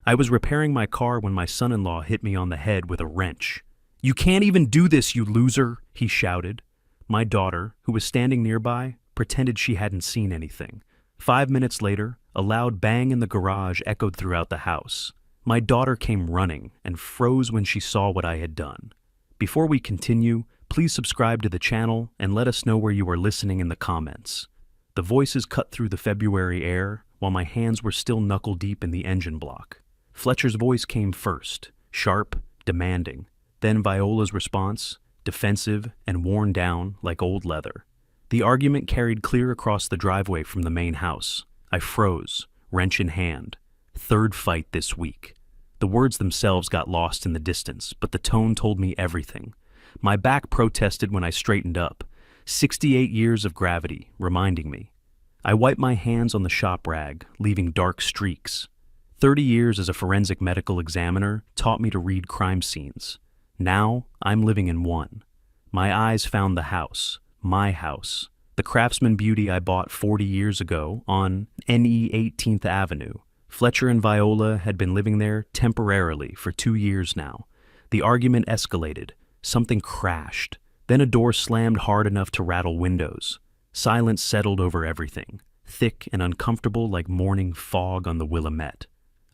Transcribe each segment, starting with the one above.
I was repairing my car when my son-in-law hit me on the head with a wrench. "You can't even do this, you loser," he shouted. My daughter, who was standing nearby, pretended she hadn't seen anything. 5 minutes later, a loud bang in the garage echoed throughout the house. My daughter came running and froze when she saw what I had done. Before we continue, please subscribe to the channel and let us know where you are listening in the comments. The voices cut through the February air while my hands were still knuckle-deep in the engine block. Fletcher's voice came first, sharp, demanding. Then Viola's response, defensive and worn down like old leather. The argument carried clear across the driveway from the main house. I froze, wrench in hand. Third fight this week. The words themselves got lost in the distance, but the tone told me everything. My back protested when I straightened up. 68 years of gravity, reminding me. I wiped my hands on the shop rag, leaving dark streaks. 30 years as a forensic medical examiner taught me to read crime scenes. Now, I'm living in one. My eyes found the house, my house, the Craftsman beauty I bought 40 years ago on NE 18th Avenue. Fletcher and Viola had been living there temporarily for 2 years now. The argument escalated. Something crashed. Then a door slammed hard enough to rattle windows. Silence settled over everything, thick and uncomfortable like morning fog on the Willamette.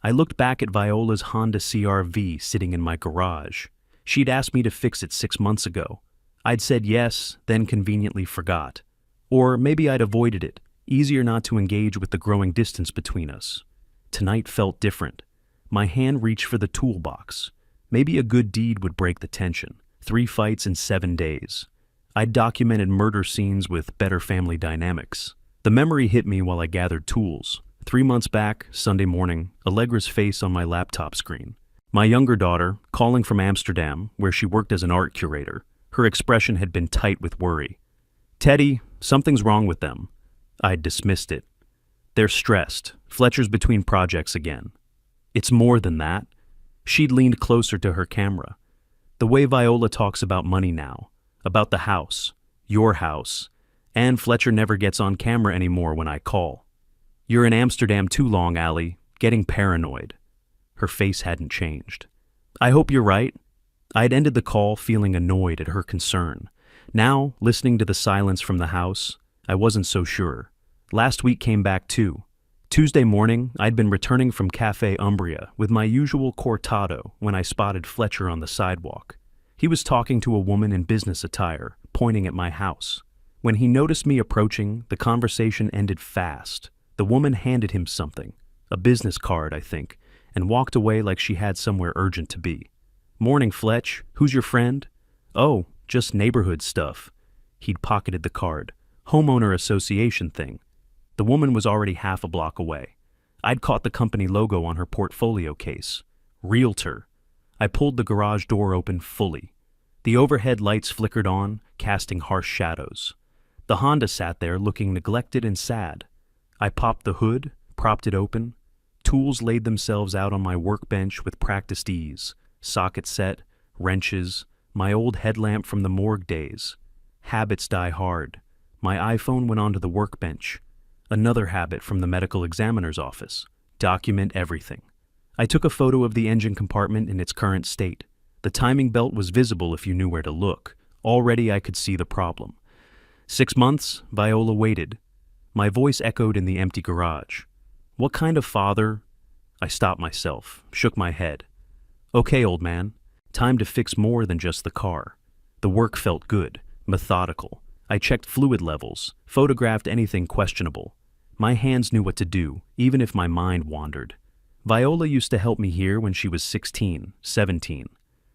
I looked back at Viola's Honda CR-V sitting in my garage. She'd asked me to fix it 6 months ago. I'd said yes, then conveniently forgot. Or maybe I'd avoided it, easier not to engage with the growing distance between us. Tonight felt different. My hand reached for the toolbox. Maybe a good deed would break the tension. 3 fights in 7 days. I'd documented murder scenes with better family dynamics. The memory hit me while I gathered tools. 3 months back, Sunday morning, Allegra's face on my laptop screen. My younger daughter, calling from Amsterdam, where she worked as an art curator. Her expression had been tight with worry. "Teddy, something's wrong with them." I'd dismissed it. "They're stressed. Fletcher's between projects again." "It's more than that." She'd leaned closer to her camera. "The way Viola talks about money now, about the house, your house, and Fletcher never gets on camera anymore when I call. You're in Amsterdam too long, Allie, getting paranoid." Her face hadn't changed. "I hope you're right." I'd ended the call feeling annoyed at her concern. Now, listening to the silence from the house, I wasn't so sure. Last week came back too. Tuesday morning, I'd been returning from Cafe Umbria with my usual cortado when I spotted Fletcher on the sidewalk. He was talking to a woman in business attire, pointing at my house. When he noticed me approaching, the conversation ended fast. The woman handed him something, a business card, I think, and walked away like she had somewhere urgent to be. "Morning, Fletch. Who's your friend?" "Oh, just neighborhood stuff." He'd pocketed the card. "Homeowner association thing." The woman was already half a block away. I'd caught the company logo on her portfolio case. Realtor. I pulled the garage door open fully. The overhead lights flickered on, casting harsh shadows. The Honda sat there looking neglected and sad. I popped the hood, propped it open. Tools laid themselves out on my workbench with practiced ease. Socket set, wrenches, my old headlamp from the morgue days. Habits die hard. My iPhone went onto the workbench. Another habit from the medical examiner's office. Document everything. I took a photo of the engine compartment in its current state. The timing belt was visible if you knew where to look. Already I could see the problem. 6 months, Viola waited. My voice echoed in the empty garage. "What kind of father?" I stopped myself, shook my head. "Okay, old man. Time to fix more than just the car." The work felt good, methodical. I checked fluid levels, photographed anything questionable. My hands knew what to do, even if my mind wandered. Viola used to help me here when she was 16, 17.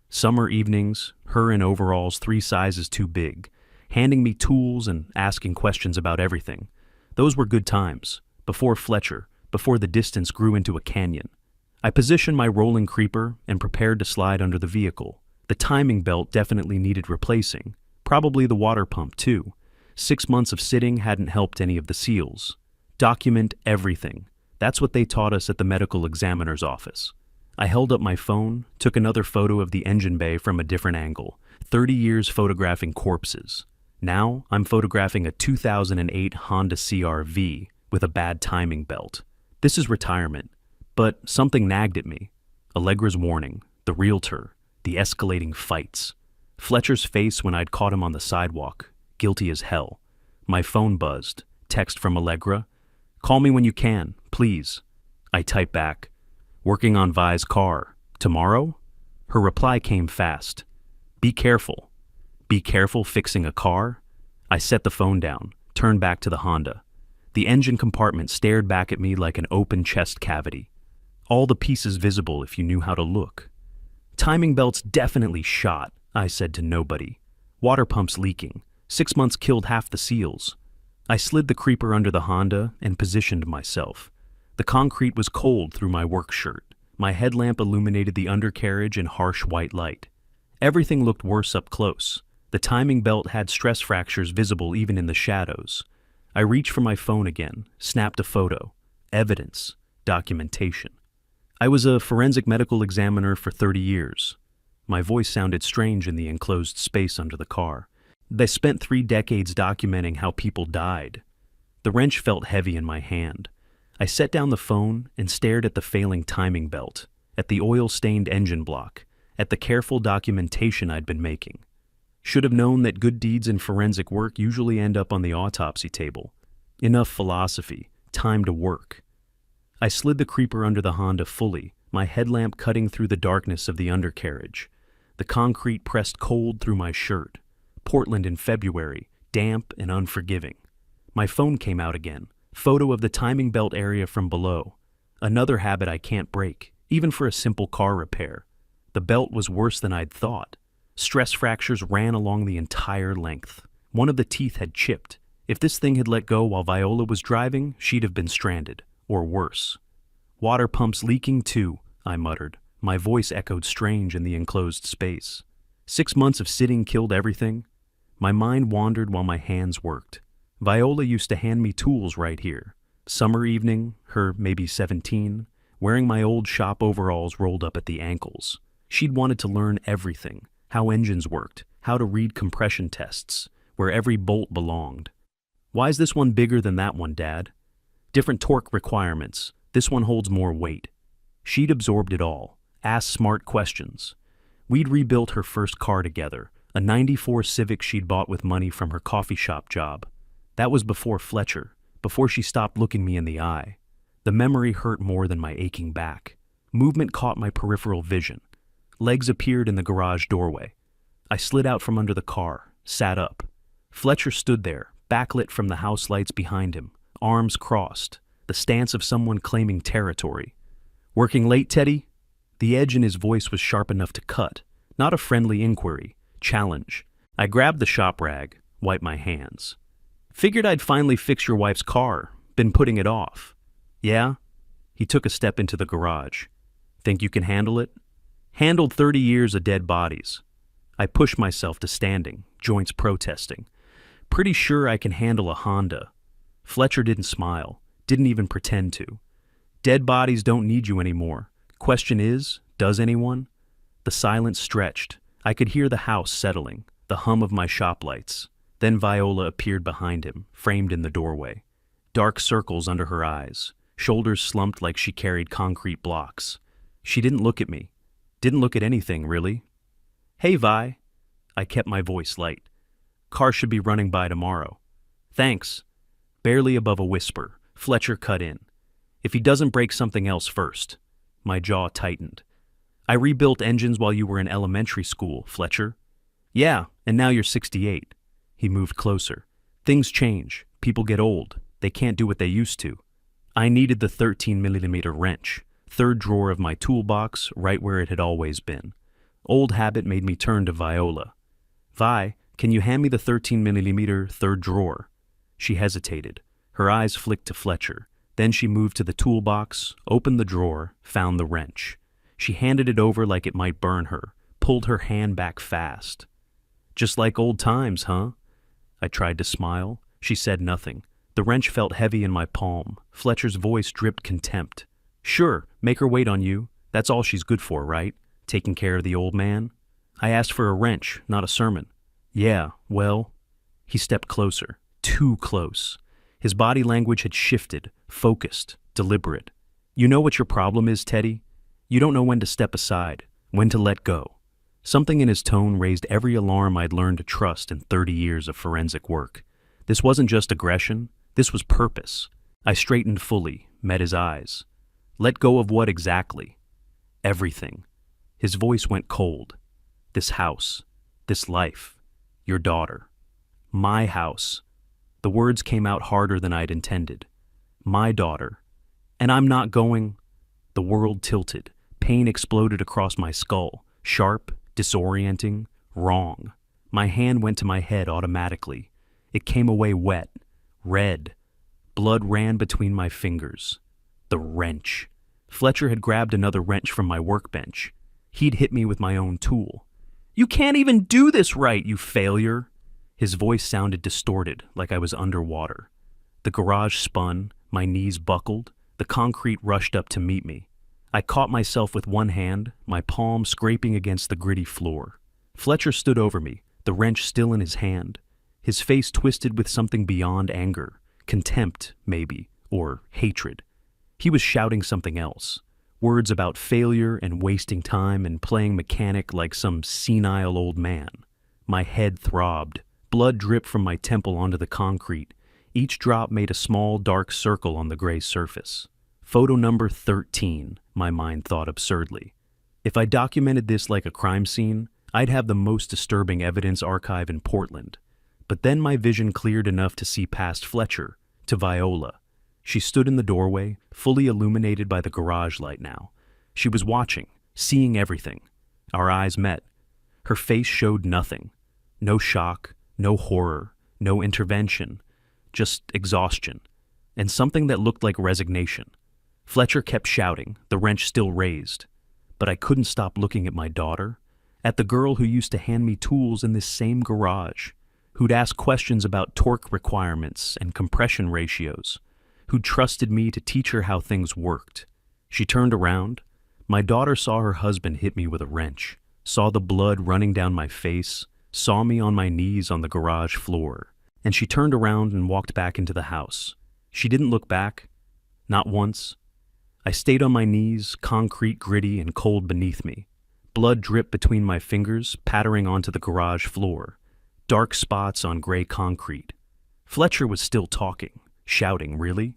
Summer evenings, her in overalls 3 sizes too big, handing me tools and asking questions about everything. Those were good times, before Fletcher, before the distance grew into a canyon. I positioned my rolling creeper and prepared to slide under the vehicle. The timing belt definitely needed replacing, probably the water pump too. 6 months of sitting hadn't helped any of the SILs. Document everything. That's what they taught us at the medical examiner's office. I held up my phone, took another photo of the engine bay from a different angle. 30 years photographing corpses. Now I'm photographing a 2008 Honda CR-V with a bad timing belt. This is retirement. But something nagged at me. Allegra's warning, the realtor, the escalating fights. Fletcher's face when I'd caught him on the sidewalk, guilty as hell. My phone buzzed. Text from Allegra. Call me when you can, please. I typed back. Working on Vi's car. Tomorrow? Her reply came fast. Be careful. Be careful fixing a car? I set the phone down, turned back to the Honda. The engine compartment stared back at me like an open chest cavity. All the pieces visible if you knew how to look. Timing belts definitely shot, I said to nobody. Water pumps leaking. 6 months killed half the SEALs. I slid the creeper under the Honda and positioned myself. The concrete was cold through my work shirt. My headlamp illuminated the undercarriage in harsh white light. Everything looked worse up close. The timing belt had stress fractures visible even in the shadows. I reached for my phone again, snapped a photo. Evidence. Documentation. I was a forensic medical examiner for 30 years. My voice sounded strange in the enclosed space under the car. They spent 3 decades documenting how people died. The wrench felt heavy in my hand. I set down the phone and stared at the failing timing belt, at the oil-stained engine block, at the careful documentation I'd been making. Should have known that good deeds in forensic work usually end up on the autopsy table. Enough philosophy, time to work. I slid the creeper under the Honda fully, my headlamp cutting through the darkness of the undercarriage. The concrete pressed cold through my shirt. Portland in February, damp and unforgiving. My phone came out again. Photo of the timing belt area from below. Another habit I can't break, even for a simple car repair. The belt was worse than I'd thought. Stress fractures ran along the entire length. One of the teeth had chipped. If this thing had let go while Viola was driving, she'd have been stranded, or worse. Water pumps leaking too, I muttered. My voice echoed strange in the enclosed space. 6 months of sitting killed everything. My mind wandered while my hands worked. Viola used to hand me tools right here. Summer evening, her maybe 17, wearing my old shop overalls rolled up at the ankles. She'd wanted to learn everything, how engines worked, how to read compression tests, where every bolt belonged. Why's this one bigger than that one, Dad? Different torque requirements. This one holds more weight. She'd absorbed it all, asked smart questions. We'd rebuilt her first car together, a '94 Civic she'd bought with money from her coffee shop job. That was before Fletcher, before she stopped looking me in the eye. The memory hurt more than my aching back. Movement caught my peripheral vision. Legs appeared in the garage doorway. I slid out from under the car, sat up. Fletcher stood there, backlit from the house lights behind him, arms crossed, the stance of someone claiming territory. Working late, Teddy? The edge in his voice was sharp enough to cut, not a friendly inquiry, challenge. I grabbed the shop rag, wiped my hands. Figured I'd finally fix your wife's car. Been putting it off. Yeah? He took a step into the garage. Think you can handle it? Handled 30 years of dead bodies. I pushed myself to standing, joints protesting. Pretty sure I can handle a Honda. Fletcher didn't smile, didn't even pretend to. Dead bodies don't need you anymore. Question is, does anyone? The silence stretched. I could hear the house settling, the hum of my shop lights. Then Viola appeared behind him, framed in the doorway. Dark circles under her eyes, shoulders slumped like she carried concrete blocks. She didn't look at me. Didn't look at anything, really. Hey, Vi. I kept my voice light. Car should be running by tomorrow. Thanks. Barely above a whisper, Fletcher cut in. If he doesn't break something else first. My jaw tightened. I rebuilt engines while you were in elementary school, Fletcher. Yeah, and now you're 68. He moved closer. Things change. People get old. They can't do what they used to. I needed the 13mm wrench, third drawer of my toolbox, right where it had always been. Old habit made me turn to Viola. Vi, can you hand me the 13mm third drawer? She hesitated. Her eyes flicked to Fletcher. Then she moved to the toolbox, opened the drawer, found the wrench. She handed it over like it might burn her, pulled her hand back fast. Just like old times, huh? I tried to smile. She said nothing. The wrench felt heavy in my palm. Fletcher's voice dripped contempt. Sure, make her wait on you. That's all she's good for, right? Taking care of the old man? I asked for a wrench, not a sermon. Yeah, well... He stepped closer. Too close. His body language had shifted, focused, deliberate. You know what your problem is, Teddy? You don't know when to step aside, when to let go. Something in his tone raised every alarm I'd learned to trust in 30 years of forensic work. This wasn't just aggression, this was purpose. I straightened fully, met his eyes. Let go of what exactly? Everything. His voice went cold. This house, this life, your daughter. My house. The words came out harder than I'd intended. My daughter. And I'm not going. The world tilted. Pain exploded across my skull. Sharp, disorienting, wrong. My hand went to my head automatically. It came away wet, red. Blood ran between my fingers. The wrench. Fletcher had grabbed another wrench from my workbench. He'd hit me with my own tool. You can't even do this right, you failure. His voice sounded distorted, like I was underwater. The garage spun, my knees buckled, the concrete rushed up to meet me. I caught myself with one hand, my palm scraping against the gritty floor. Fletcher stood over me, the wrench still in his hand. His face twisted with something beyond anger, contempt, maybe, or hatred. He was shouting something else. Words about failure and wasting time and playing mechanic like some senile old man. My head throbbed. Blood dripped from my temple onto the concrete. Each drop made a small, dark circle on the gray surface. Photo number 13, my mind thought absurdly. If I documented this like a crime scene, I'd have the most disturbing evidence archive in Portland. But then my vision cleared enough to see past Fletcher, to Viola. She stood in the doorway, fully illuminated by the garage light now. She was watching, seeing everything. Our eyes met. Her face showed nothing. No shock, no horror, no intervention. Just exhaustion. And something that looked like resignation. Fletcher kept shouting, the wrench still raised. But I couldn't stop looking at my daughter, at the girl who used to hand me tools in this same garage, who'd ask questions about torque requirements and compression ratios, who trusted me to teach her how things worked. She turned around. My daughter saw her husband hit me with a wrench, saw the blood running down my face, saw me on my knees on the garage floor, and she turned around and walked back into the house. She didn't look back, not once. I stayed on my knees, concrete gritty and cold beneath me. Blood dripped between my fingers, pattering onto the garage floor. Dark spots on gray concrete. Fletcher was still talking, shouting, really,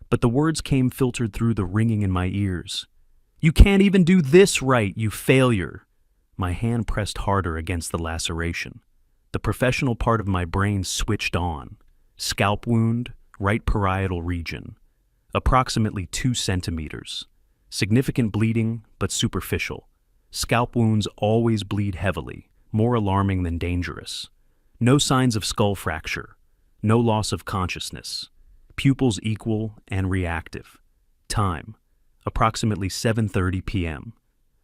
but the words came filtered through the ringing in my ears. You can't even do this right, you failure. My hand pressed harder against the laceration. The professional part of my brain switched on. Scalp wound, right parietal region. Approximately 2 centimeters. Significant bleeding, but superficial. Scalp wounds always bleed heavily, more alarming than dangerous. No signs of skull fracture. No loss of consciousness. Pupils equal and reactive. Time, approximately 7:30 p.m.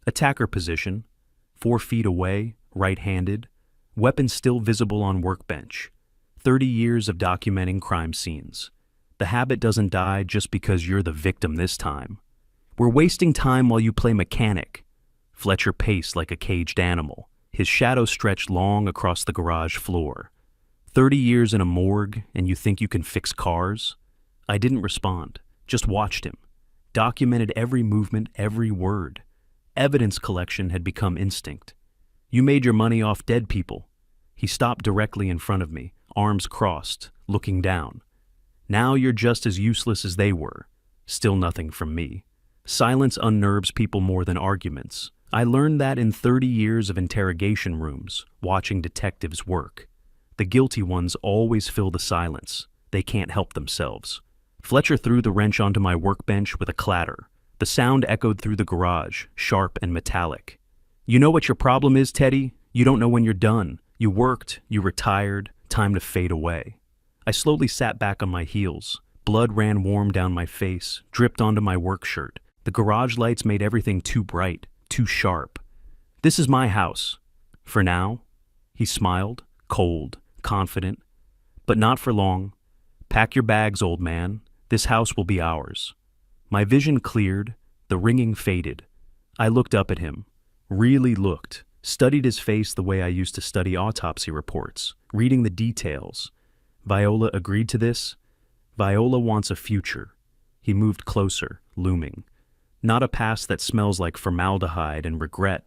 Attacker position, 4 feet away, right-handed. Weapon still visible on workbench. 30 years of documenting crime scenes. The habit doesn't die just because you're the victim this time. We're wasting time while you play mechanic. Fletcher paced like a caged animal. His shadow stretched long across the garage floor. 30 years in a morgue, and you think you can fix cars? I didn't respond, just watched him. Documented every movement, every word. Evidence collection had become instinct. You made your money off dead people. He stopped directly in front of me, arms crossed, looking down. Now you're just as useless as they were. Still nothing from me. Silence unnerves people more than arguments. I learned that in 30 years of interrogation rooms, watching detectives work. The guilty ones always fill the silence. They can't help themselves. Fletcher threw the wrench onto my workbench with a clatter. The sound echoed through the garage, sharp and metallic. You know what your problem is, Teddy? You don't know when you're done. You worked, you retired, time to fade away. I slowly sat back on my heels. Blood ran warm down my face, dripped onto my work shirt. The garage lights made everything too bright, too sharp. This is my house. For now. He smiled, cold, confident. But not for long. Pack your bags, old man. This house will be ours. My vision cleared, the ringing faded. I looked up at him, really looked, studied his face the way I used to study autopsy reports, reading the details. Viola agreed to this. Viola wants a future. He moved closer, looming. Not a past that smells like formaldehyde and regret.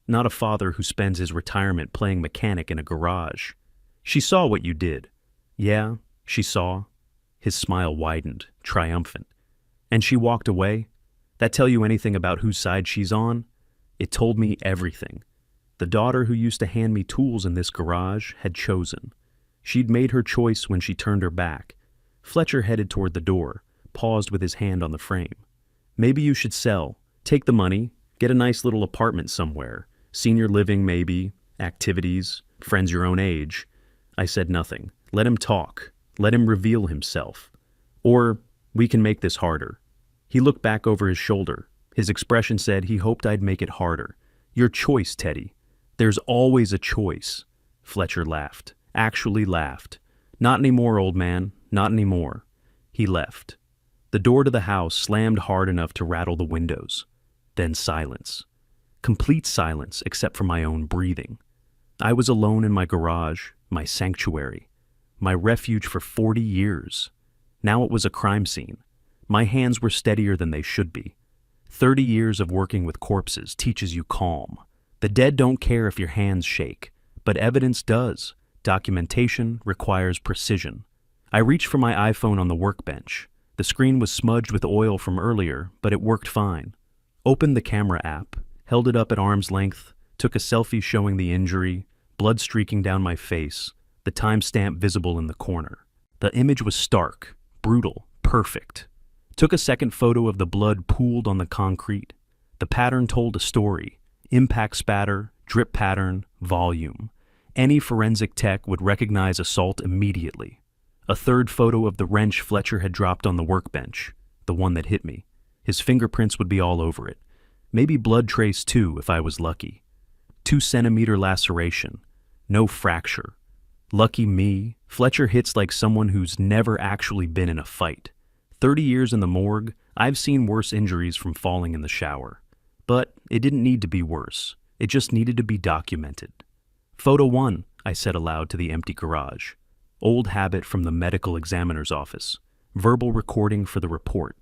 Not a father who spends his retirement playing mechanic in a garage. She saw what you did. Yeah, she saw. His smile widened, triumphant. And she walked away? That tell you anything about whose side she's on? It told me everything. The daughter who used to hand me tools in this garage had chosen. She'd made her choice when she turned her back. Fletcher headed toward the door, paused with his hand on the frame. Maybe you should sell. Take the money. Get a nice little apartment somewhere. Senior living, maybe. Activities. Friends your own age. I said nothing. Let him talk. Let him reveal himself. Or we can make this harder. He looked back over his shoulder. His expression said he hoped I'd make it harder. Your choice, Teddy. There's always a choice. Fletcher laughed. Actually laughed. Not anymore, old man. Not anymore. He left. The door to the house slammed hard enough to rattle the windows. Then silence. Complete silence except for my own breathing. I was alone in my garage, my sanctuary, my refuge for 40 years. Now it was a crime scene. My hands were steadier than they should be. 30 years of working with corpses teaches you calm. The dead don't care if your hands shake, but evidence does. Documentation requires precision. I reached for my iPhone on the workbench. The screen was smudged with oil from earlier, but it worked fine. Opened the camera app, held it up at arm's length, took a selfie showing the injury, blood streaking down my face, the timestamp visible in the corner. The image was stark, brutal, perfect. Took a second photo of the blood pooled on the concrete. The pattern told a story. Impact spatter, drip pattern, volume. Any forensic tech would recognize assault immediately. A third photo of the wrench Fletcher had dropped on the workbench, the one that hit me. His fingerprints would be all over it. Maybe blood trace too, if I was lucky. 2-centimeter laceration. No fracture. Lucky me, Fletcher hits like someone who's never actually been in a fight. 30 years in the morgue, I've seen worse injuries from falling in the shower. But it didn't need to be worse. It just needed to be documented. Photo 1, I said aloud to the empty garage. Old habit from the medical examiner's office. Verbal recording for the report.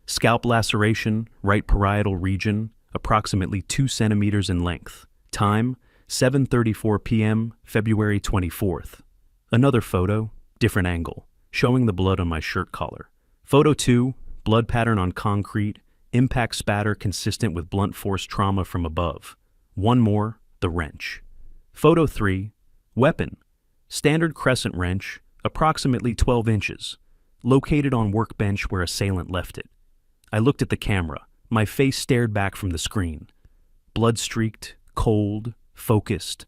Scalp laceration, right parietal region, approximately 2 centimeters in length. Time, 7:34 p.m., February 24th. Another photo, different angle, showing the blood on my shirt collar. Photo 2, blood pattern on concrete, impact spatter consistent with blunt force trauma from above. One more, the wrench. Photo 3, weapon. Standard crescent wrench, approximately 12 inches, located on workbench where assailant left it. I looked at the camera. My face stared back from the screen. Blood-streaked, cold, focused.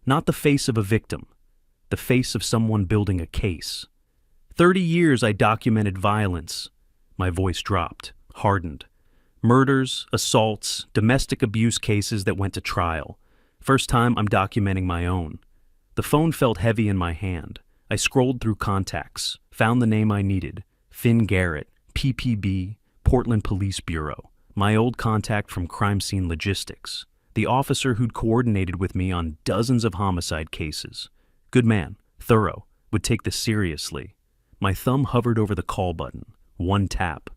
Not the face of a victim. The face of someone building a case. 30 years I documented violence. My voice dropped, hardened. Murders, assaults, domestic abuse cases that went to trial. First time I'm documenting my own. The phone felt heavy in my hand. I scrolled through contacts, found the name I needed. Finn Garrett, PPB, Portland Police Bureau. My old contact from crime scene logistics. The officer who'd coordinated with me on dozens of homicide cases. Good man, thorough, would take this seriously. My thumb hovered over the call button. One tap.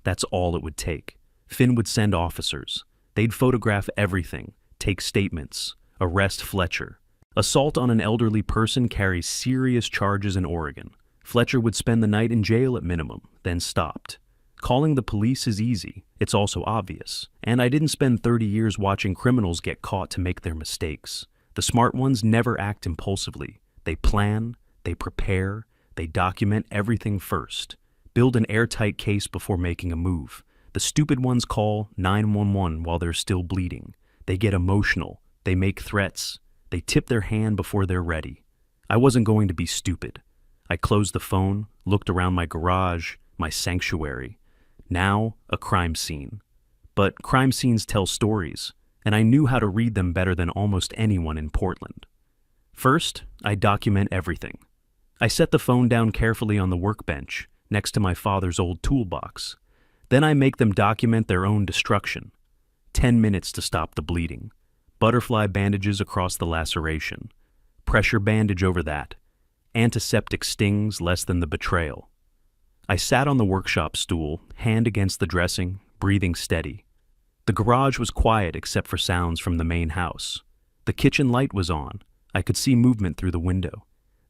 That's all it would take. Finn would send officers. They'd photograph everything, take statements, arrest Fletcher. Assault on an elderly person carries serious charges in Oregon. Fletcher would spend the night in jail at minimum, then stopped. Calling the police is easy. It's also obvious. And I didn't spend 30 years watching criminals get caught to make their mistakes. The smart ones never act impulsively. They plan, they prepare, they document everything first. Build an airtight case before making a move. The stupid ones call 911 while they're still bleeding. They get emotional. They make threats. They tip their hand before they're ready. I wasn't going to be stupid. I closed the phone, looked around my garage, my sanctuary. Now, a crime scene. But crime scenes tell stories, and I knew how to read them better than almost anyone in Portland. First, I document everything. I set the phone down carefully on the workbench, next to my father's old toolbox. Then I make them document their own destruction. 10 minutes to stop the bleeding. Butterfly bandages across the laceration. Pressure bandage over that. Antiseptic stings less than the betrayal. I sat on the workshop stool, hand against the dressing, breathing steady. The garage was quiet except for sounds from the main house. The kitchen light was on. I could see movement through the window.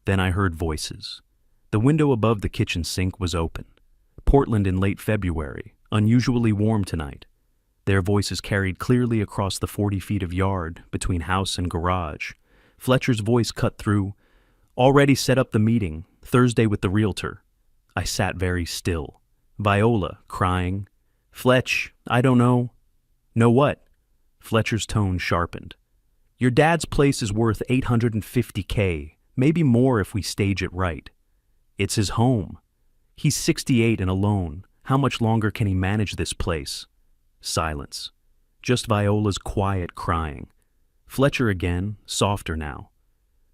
Then I heard voices. The window above the kitchen sink was open. Portland in late February, unusually warm tonight. Their voices carried clearly across the 40 feet of yard between house and garage. Fletcher's voice cut through. Already set up the meeting, Thursday with the realtor. I sat very still. Viola, crying. Fletch, I don't know. Know what? Fletcher's tone sharpened. Your dad's place is worth $850K, maybe more if we stage it right. It's his home. He's 68 and alone. How much longer can he manage this place? Silence. Just Viola's quiet crying. Fletcher again, softer now.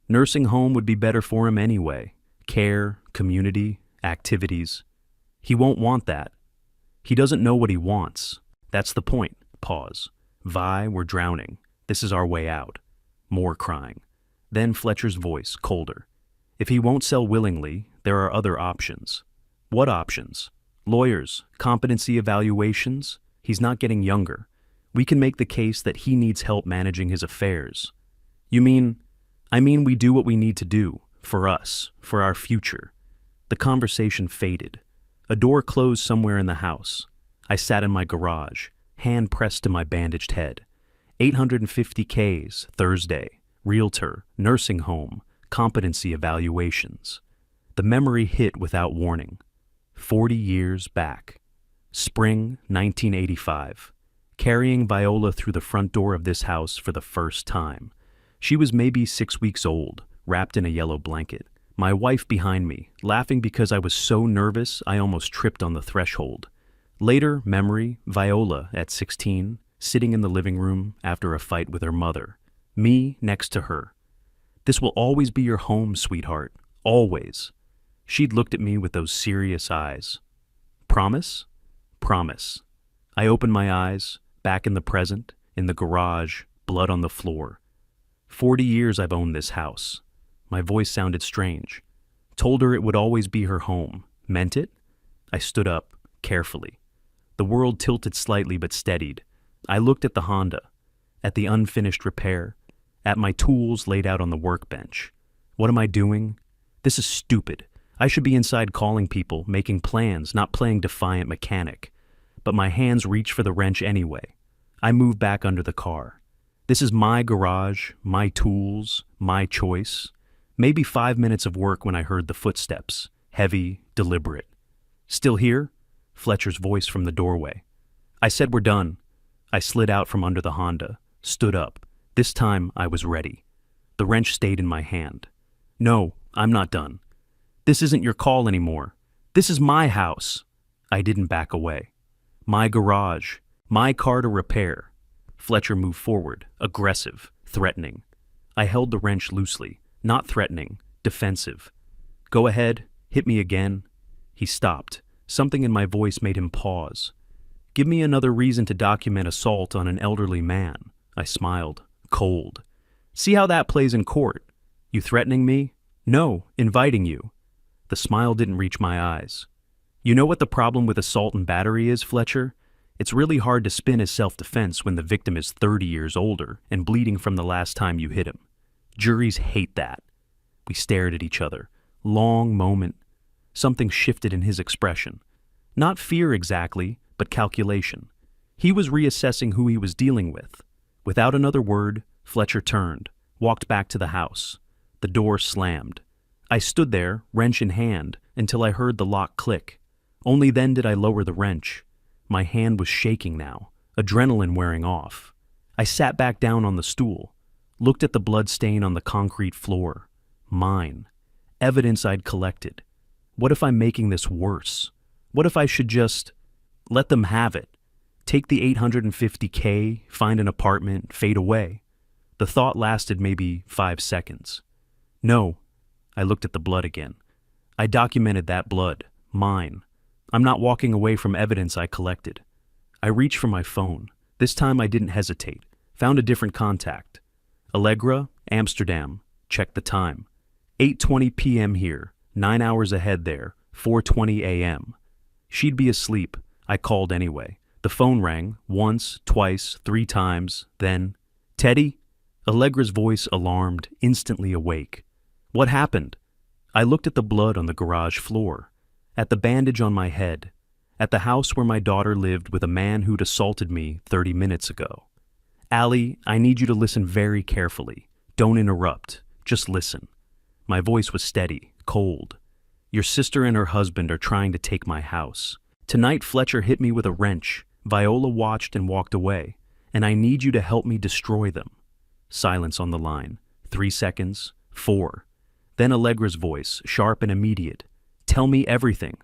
Nursing home would be better for him anyway. Care, community, activities. He won't want that. He doesn't know what he wants. That's the point. Pause. Vi, we're drowning. This is our way out. More crying. Then Fletcher's voice, colder. If he won't sell willingly, there are other options. What options? Lawyers, competency evaluations. He's not getting younger. We can make the case that he needs help managing his affairs. You mean? I mean we do what we need to do, for us, for our future. The conversation faded. A door closed somewhere in the house. I sat in my garage, hand pressed to my bandaged head. 850Ks, Thursday, realtor, nursing home, competency evaluations. The memory hit without warning. 40 years back. Spring 1985. Carrying Viola through the front door of this house for the first time. She was maybe 6 weeks old, wrapped in a yellow blanket. My wife behind me, laughing because I was so nervous I almost tripped on the threshold. Later, memory, Viola at 16, sitting in the living room after a fight with her mother. Me next to her. This will always be your home, sweetheart. Always. She'd looked at me with those serious eyes. Promise? Promise. I opened my eyes, back in the present, in the garage, blood on the floor. 40 years I've owned this house. My voice sounded strange. Told her it would always be her home. Meant it? I stood up, carefully. The world tilted slightly but steadied. I looked at the Honda, at the unfinished repair, at my tools laid out on the workbench. What am I doing? This is stupid. I should be inside calling people, making plans, not playing defiant mechanic. But my hands reach for the wrench anyway. I move back under the car. This is my garage, my tools, my choice. Maybe 5 minutes of work when I heard the footsteps, heavy, deliberate. Still here? Fletcher's voice from the doorway. I said we're done. I slid out from under the Honda, stood up. This time I was ready. The wrench stayed in my hand. No, I'm not done. This isn't your call anymore. This is my house. I didn't back away. My garage, my car to repair. Fletcher moved forward, aggressive, threatening. I held the wrench loosely, not threatening, defensive. Go ahead, hit me again. He stopped. Something in my voice made him pause. Give me another reason to document assault on an elderly man. I smiled, cold. See how that plays in court. You threatening me? No, inviting you. The smile didn't reach my eyes. You know what the problem with assault and battery is, Fletcher? It's really hard to spin as self-defense when the victim is 30 years older and bleeding from the last time you hit him. Juries hate that. We stared at each other. Long moment. Something shifted in his expression. Not fear exactly, but calculation. He was reassessing who he was dealing with. Without another word, Fletcher turned, walked back to the house. The door slammed. I stood there, wrench in hand, until I heard the lock click. Only then did I lower the wrench. My hand was shaking now, adrenaline wearing off. I sat back down on the stool, looked at the blood stain on the concrete floor. Mine. Evidence I'd collected. What if I'm making this worse? What if I should just let them have it? Take the $850K, find an apartment, fade away. The thought lasted maybe 5 seconds. No. I looked at the blood again. I documented that blood. Mine. I'm not walking away from evidence I collected. I reached for my phone. This time I didn't hesitate. Found a different contact. Allegra, Amsterdam. Checked the time. 8:20 p.m. here. 9 hours ahead there. 4:20 a.m. She'd be asleep. I called anyway. The phone rang, once, twice, 3 times, then, "Teddy?" Allegra's voice alarmed, instantly awake. "What happened?" I looked at the blood on the garage floor, at the bandage on my head, at the house where my daughter lived with a man who'd assaulted me 30 minutes ago. "Allie, I need you to listen very carefully. Don't interrupt. Just listen." My voice was steady, cold. "Your sister and her husband are trying to take my house. Tonight Fletcher hit me with a wrench. Viola watched and walked away, and I need you to help me destroy them." Silence on the line. 3 seconds. 4. Then Allegra's voice, sharp and immediate. "Tell me everything."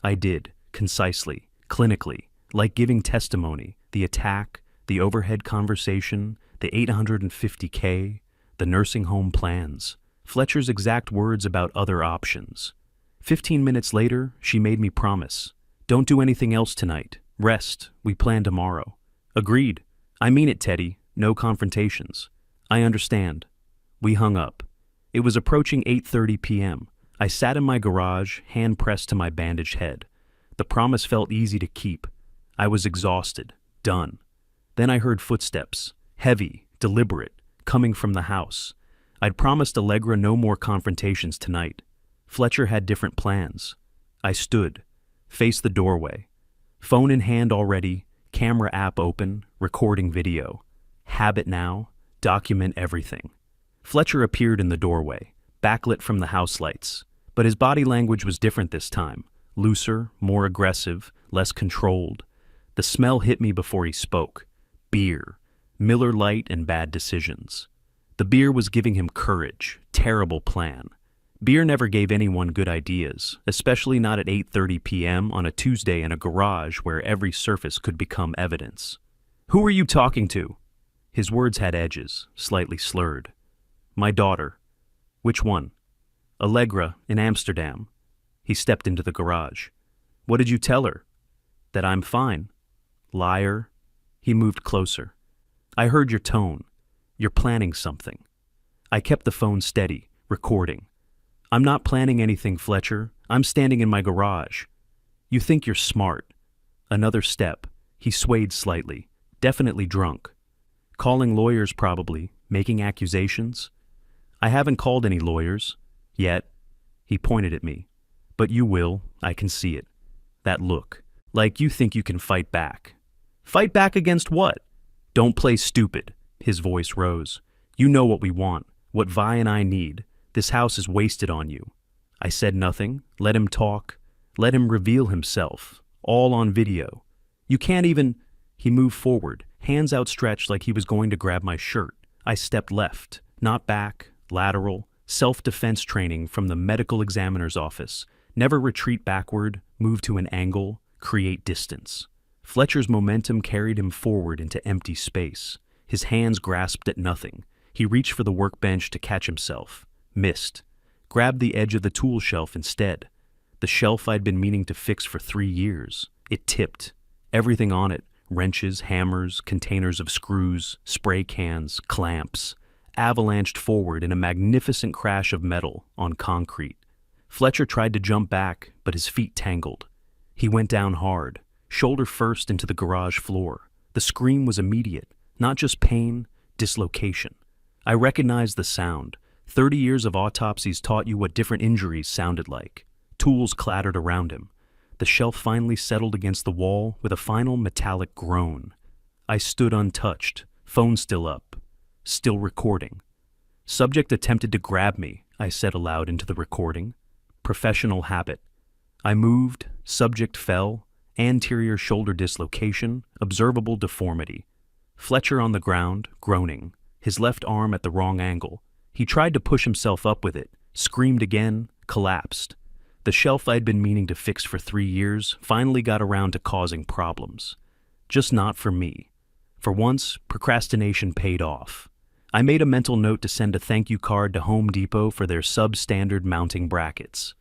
I did, concisely, clinically, like giving testimony, the attack, the overhead conversation, the $850K, the nursing home plans, Fletcher's exact words about other options. 15 minutes later, she made me promise. "Don't do anything else tonight. Rest. We plan tomorrow." "Agreed. I mean it, Teddy. No confrontations." "I understand." We hung up. It was approaching 8:30 p.m. I sat in my garage, hand pressed to my bandaged head. The promise felt easy to keep. I was exhausted, done. Then I heard footsteps, heavy, deliberate, coming from the house. I'd promised Allegra no more confrontations tonight. Fletcher had different plans. I stood, faced the doorway. Phone in hand already, camera app open, recording video. Habit now, document everything. Fletcher appeared in the doorway, backlit from the house lights, but his body language was different this time, looser, more aggressive, less controlled. The smell hit me before he spoke. Beer, Miller Lite and bad decisions. The beer was giving him courage, terrible plan. Beer never gave anyone good ideas, especially not at 8:30 p.m. on a Tuesday in a garage where every surface could become evidence. "Who are you talking to?" His words had edges, slightly slurred. "My daughter." "Which one?" "Allegra, in Amsterdam." He stepped into the garage. "What did you tell her?" "That I'm fine." "Liar." He moved closer. "I heard your tone. You're planning something." I kept the phone steady, recording. "I'm not planning anything, Fletcher. I'm standing in my garage." "You think you're smart." Another step. He swayed slightly, definitely drunk. "Calling lawyers probably, making accusations." "I haven't called any lawyers. Yet." He pointed at me. "But you will, I can see it. That look. Like you think you can fight back." "Fight back against what?" "Don't play stupid." His voice rose. "You know what we want, what Vi and I need. This house is wasted on you." I said nothing, let him talk, let him reveal himself, all on video. "You can't even—" He moved forward, hands outstretched like he was going to grab my shirt. I stepped left, not back, lateral, self-defense training from the medical examiner's office. Never retreat backward, move to an angle, create distance. Fletcher's momentum carried him forward into empty space. His hands grasped at nothing. He reached for the workbench to catch himself. Missed. Grabbed the edge of the tool shelf instead. The shelf I'd been meaning to fix for 3 years. It tipped. Everything on it, wrenches, hammers, containers of screws, spray cans, clamps, avalanched forward in a magnificent crash of metal on concrete. Fletcher tried to jump back, but his feet tangled. He went down hard, shoulder first into the garage floor. The scream was immediate, not just pain, dislocation. I recognized the sound. 30 years of autopsies taught you what different injuries sounded like. Tools clattered around him. The shelf finally settled against the wall with a final metallic groan. I stood untouched, phone still up, still recording. "Subject attempted to grab me," I said aloud into the recording. Professional habit. I moved, subject fell, anterior shoulder dislocation, observable deformity. Fletcher on the ground, groaning, his left arm at the wrong angle. He tried to push himself up with it, screamed again, collapsed. The shelf I'd been meaning to fix for 3 years finally got around to causing problems. Just not for me. For once, procrastination paid off. I made a mental note to send a thank you card to Home Depot for their substandard mounting brackets.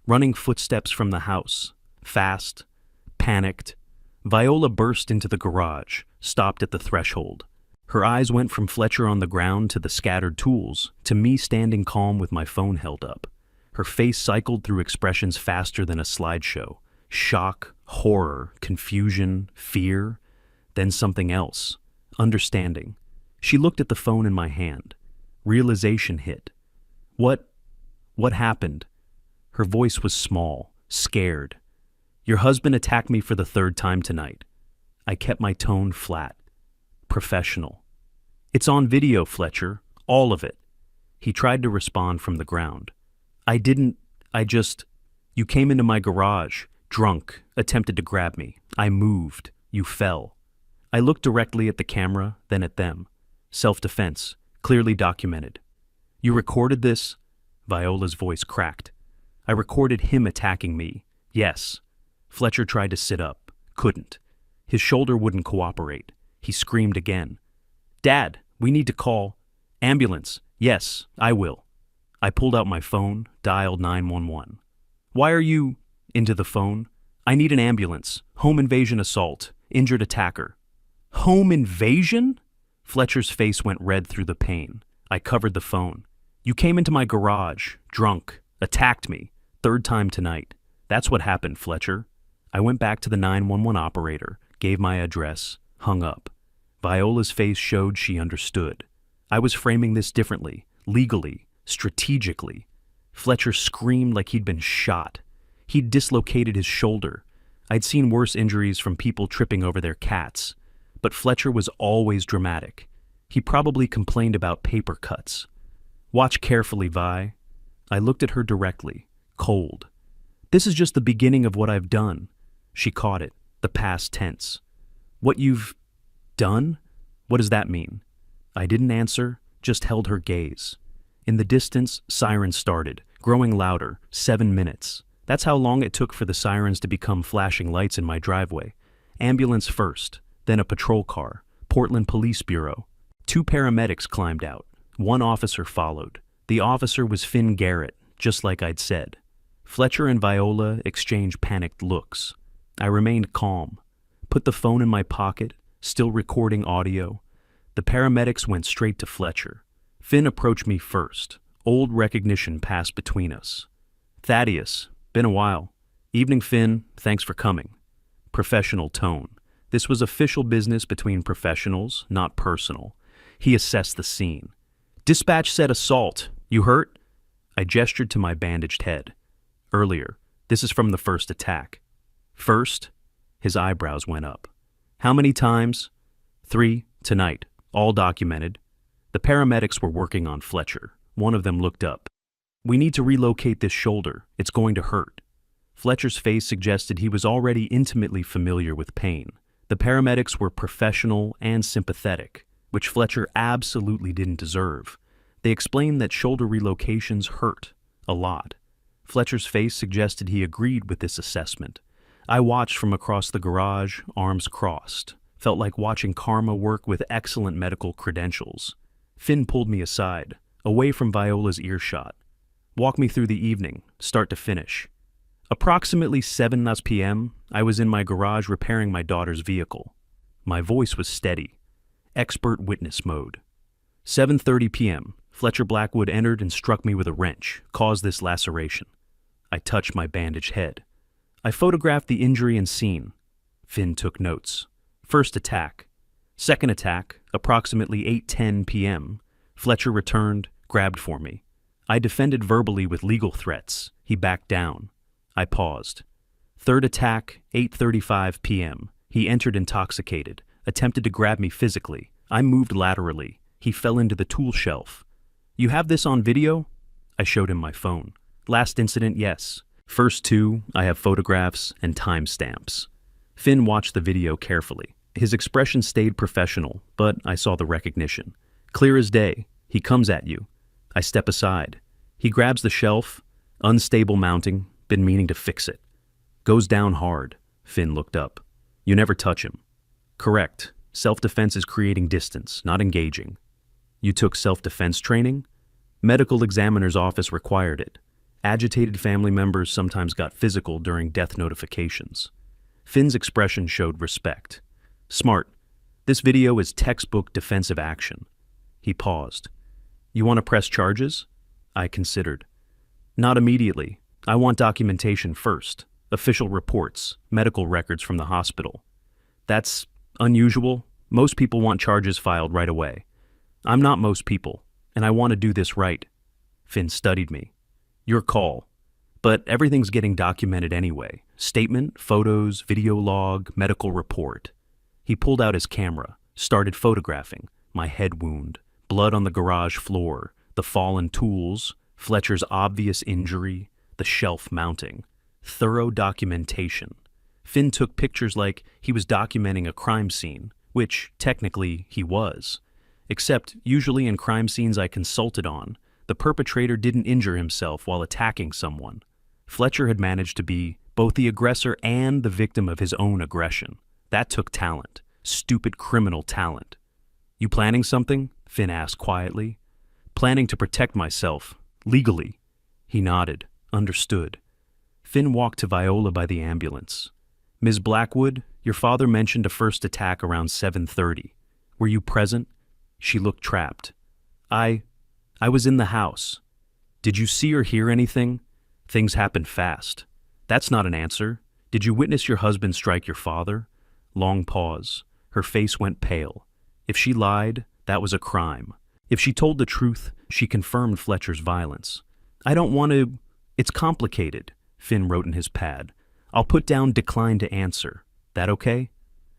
Running footsteps from the house. Fast. Panicked. Viola burst into the garage, stopped at the threshold. Her eyes went from Fletcher on the ground to the scattered tools, to me standing calm with my phone held up. Her face cycled through expressions faster than a slideshow. Shock, horror, confusion, fear, then something else. Understanding. She looked at the phone in my hand. Realization hit. What happened? Her voice was small, scared. Your husband attacked me for the third time tonight. I kept my tone flat. Professional. It's on video, Fletcher. All of it. He tried to respond from the ground. You came into my garage, drunk, attempted to grab me. I moved. You fell. I looked directly at the camera, then at them. Self-defense, clearly documented. You recorded this? Viola's voice cracked. I recorded him attacking me. Yes. Fletcher tried to sit up. Couldn't. His shoulder wouldn't cooperate. He screamed again. Dad, we need to call. Ambulance. Yes, I will. I pulled out my phone, dialed 911. Why are you... Into the phone. I need an ambulance. Home invasion assault. Injured attacker. Home invasion? Fletcher's face went red through the pain. I covered the phone. You came into my garage, drunk, attacked me. Third time tonight. That's what happened, Fletcher. I went back to the 911 operator, gave my address, hung up. Viola's face showed she understood. I was framing this differently, legally, strategically. Fletcher screamed like he'd been shot. He'd dislocated his shoulder. I'd seen worse injuries from people tripping over their cats. But Fletcher was always dramatic. He probably complained about paper cuts. Watch carefully, Vi. I looked at her directly, cold. This is just the beginning of what I've done. She caught it, the past tense. What you've done? What does that mean? I didn't answer, just held her gaze. In the distance, sirens started, growing louder, 7 minutes. That's how long it took for the sirens to become flashing lights in my driveway. Ambulance first, then a patrol car, Portland Police Bureau. 2 paramedics climbed out. 1 officer followed. The officer was Finn Garrett, just like I'd said. Fletcher and Viola exchanged panicked looks. I remained calm, put the phone in my pocket, still recording audio. The paramedics went straight to Fletcher. Finn approached me first. Old recognition passed between us. Thaddeus, been a while. Evening, Finn, thanks for coming. Professional tone. This was official business between professionals, not personal. He assessed the scene. Dispatch said assault. You hurt? I gestured to my bandaged head. Earlier. This is from the first attack. First? His eyebrows went up. How many times? 3, tonight. All documented. The paramedics were working on Fletcher. One of them looked up. We need to relocate this shoulder. It's going to hurt. Fletcher's face suggested he was already intimately familiar with pain. The paramedics were professional and sympathetic, which Fletcher absolutely didn't deserve. They explained that shoulder relocations hurt a lot. Fletcher's face suggested he agreed with this assessment. I watched from across the garage, arms crossed. Felt like watching karma work with excellent medical credentials. Finn pulled me aside, away from Viola's earshot. Walk me through the evening, start to finish. Approximately 7 p.m., I was in my garage repairing my daughter's vehicle. My voice was steady. Expert witness mode. 7:30 p.m., Fletcher Blackwood entered and struck me with a wrench, caused this laceration. I touched my bandaged head. I photographed the injury and scene. Finn took notes. First attack. Second attack, approximately 8:10 p.m. Fletcher returned, grabbed for me. I defended verbally with legal threats. He backed down. I paused. Third attack, 8:35 p.m. He entered intoxicated, attempted to grab me physically. I moved laterally. He fell into the tool shelf. You have this on video? I showed him my phone. Last incident, yes. First 2, I have photographs and timestamps. Finn watched the video carefully. His expression stayed professional, but I saw the recognition. Clear as day. He comes at you. I step aside. He grabs the shelf. Unstable mounting. Been meaning to fix it. Goes down hard. Finn looked up. You never touch him. Correct. Self-defense is creating distance, not engaging. You took self-defense training? Medical examiner's office required it. Agitated family members sometimes got physical during death notifications. Finn's expression showed respect. Smart. This video is textbook defensive action. He paused. You want to press charges? I considered. Not immediately. I want documentation first. official reports, medical records from the hospital. That's unusual. Most people want charges filed right away. I'm not most people, and I want to do this right. Finn studied me. Your call. But everything's getting documented anyway. Statement, photos, video log, medical report. He pulled out his camera, started photographing. My head wound, blood on the garage floor, the fallen tools, Fletcher's obvious injury, the shelf mounting. Thorough documentation. Finn took pictures like he was documenting a crime scene, which, technically, he was. Except, usually in crime scenes I consulted on, the perpetrator didn't injure himself while attacking someone. Fletcher had managed to be both the aggressor and the victim of his own aggression. That took talent. Stupid criminal talent. You planning something? Finn asked quietly. Planning to protect myself. Legally. He nodded. Understood. Finn walked to Viola by the ambulance. Ms. Blackwood, your father mentioned a first attack around 7:30. Were you present? She looked trapped. I was in the house. Did you see or hear anything? Things happened fast. That's not an answer. Did you witness your husband strike your father? Long pause. Her face went pale. If she lied, that was a crime. If she told the truth, she confirmed Fletcher's violence. I don't want to... It's complicated, Finn wrote in his pad. I'll put down decline to answer. That okay?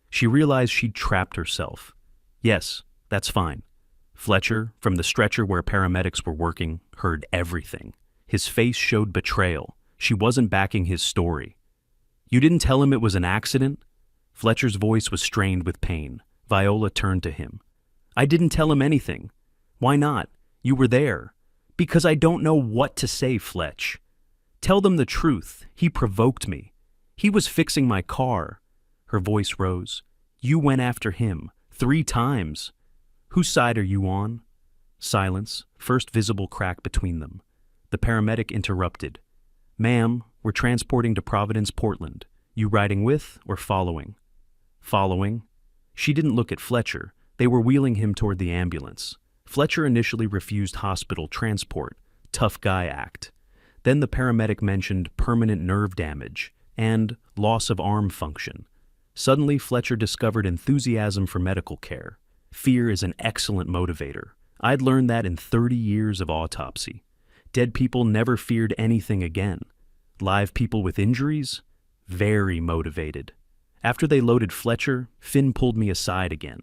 She realized she'd trapped herself. Yes, that's fine. Fletcher, from the stretcher where paramedics were working, heard everything. His face showed betrayal. She wasn't backing his story. You didn't tell him it was an accident? Fletcher's voice was strained with pain. Viola turned to him. I didn't tell him anything. Why not? You were there. Because I don't know what to say, Fletch. Tell them the truth. He provoked me. He was fixing my car. Her voice rose. You went after him 3 times. Whose side are you on? Silence, first visible crack between them. The paramedic interrupted. Ma'am, we're transporting to Providence, Portland. You riding with or following? Following. She didn't look at Fletcher. They were wheeling him toward the ambulance. Fletcher initially refused hospital transport. Tough guy act. Then the paramedic mentioned permanent nerve damage and loss of arm function. Suddenly, Fletcher discovered enthusiasm for medical care. Fear is an excellent motivator. I'd learned that in 30 years of autopsy. Dead people never feared anything again. Live people with injuries? Very motivated. After they loaded Fletcher, Finn pulled me aside again.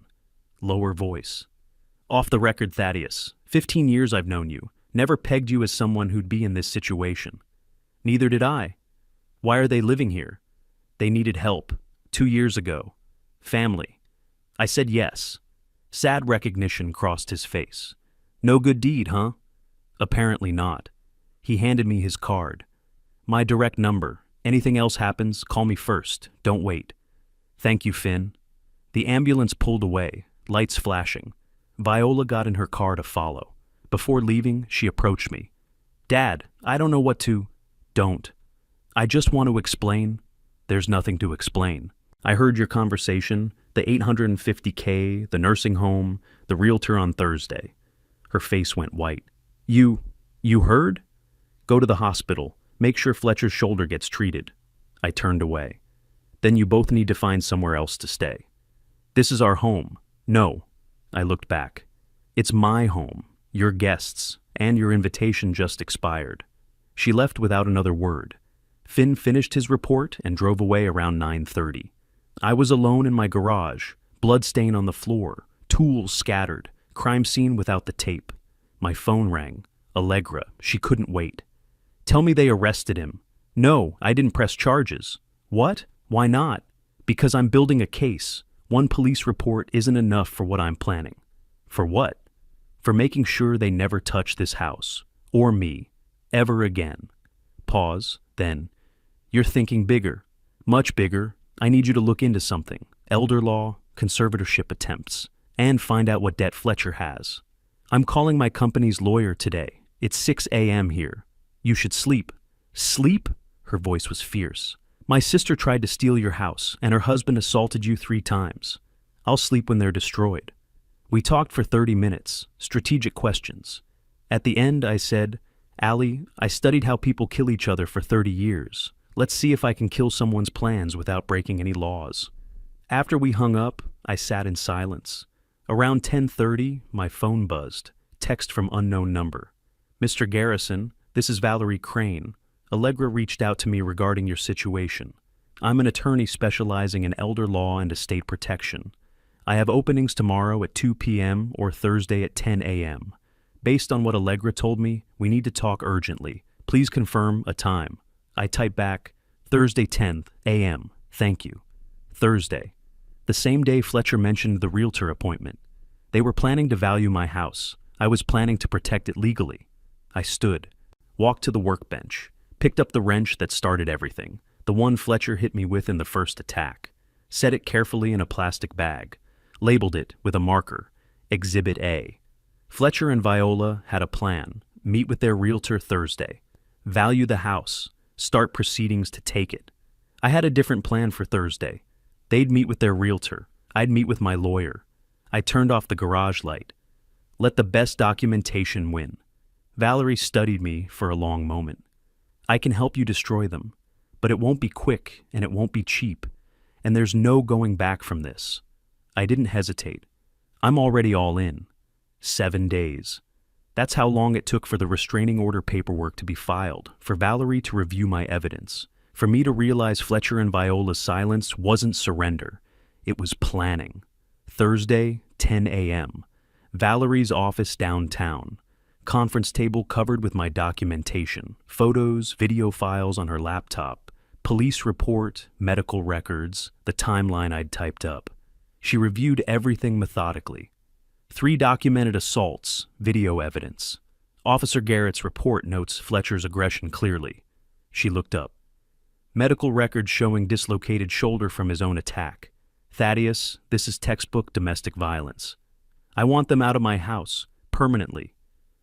Lower voice. Off the record, Thaddeus. 15 years I've known you. Never pegged you as someone who'd be in this situation. Neither did I. Why are they living here? They needed help. 2 years ago. Family. I said yes. Sad recognition crossed his face. No good deed, huh? Apparently not. He handed me his card. My direct number. Anything else happens, call me first. Don't wait. Thank you, Finn. The ambulance pulled away, lights flashing. Viola got in her car to follow. Before leaving, she approached me. Dad, I don't know what to... Don't. I just want to explain. There's nothing to explain. I heard your conversation, the $850K, the nursing home, the realtor on Thursday. Her face went white. You heard? Go to the hospital. Make sure Fletcher's shoulder gets treated. I turned away. Then you both need to find somewhere else to stay. This is our home. No. I looked back. It's my home, your guests, and your invitation just expired. She left without another word. Finn finished his report and drove away around 9:30. I was alone in my garage, blood stain on the floor, tools scattered, crime scene without the tape. My phone rang. Allegra, she couldn't wait. Tell me they arrested him. No, I didn't press charges. What? Why not? Because I'm building a case. One police report isn't enough for what I'm planning. For what? For making sure they never touch this house. Or me. Ever again. Pause, then. You're thinking bigger. Much bigger. I need you to look into something. Elder law, conservatorship attempts, and find out what debt Fletcher has. I'm calling my company's lawyer today. It's 6 a.m. here. You should sleep. Sleep? Her voice was fierce. My sister tried to steal your house, and her husband assaulted you 3 times. I'll sleep when they're destroyed. We talked for 30 minutes, strategic questions. At the end, I said, Allie, I studied how people kill each other for 30 years. Let's see if I can kill someone's plans without breaking any laws. After we hung up, I sat in silence. Around 10:30, my phone buzzed. Text from unknown number. Mr. Garrison, this is Valerie Crane. Allegra reached out to me regarding your situation. I'm an attorney specializing in elder law and estate protection. I have openings tomorrow at 2 p.m. or Thursday at 10 a.m. Based on what Allegra told me, we need to talk urgently. Please confirm a time. I type back, Thursday 10th a.m. Thank you. Thursday. The same day Fletcher mentioned the realtor appointment. They were planning to value my house. I was planning to protect it legally. I stood, walked to the workbench, picked up the wrench that started everything, the one Fletcher hit me with in the first attack, set it carefully in a plastic bag, labeled it with a marker, Exhibit A. Fletcher and Viola had a plan: meet with their realtor Thursday, value the house, start proceedings to take it. I had a different plan for Thursday. They'd meet with their realtor. I'd meet with my lawyer. I turned off the garage light. Let the best documentation win. Valerie studied me for a long moment. I can help you destroy them, but it won't be quick and it won't be cheap, and there's no going back from this. I didn't hesitate. I'm already all in. 7 days. That's how long it took for the restraining order paperwork to be filed, for Valerie to review my evidence, for me to realize Fletcher and Viola's silence wasn't surrender. It was planning. Thursday, 10 a.m. Valerie's office downtown. Conference table covered with my documentation, photos, video files on her laptop, police report, medical records, the timeline I'd typed up. She reviewed everything methodically. 3 documented assaults, video evidence. Officer Garrett's report notes Fletcher's aggression clearly. She looked up. Medical records showing dislocated shoulder from his own attack. Thaddeus, this is textbook domestic violence. I want them out of my house, permanently.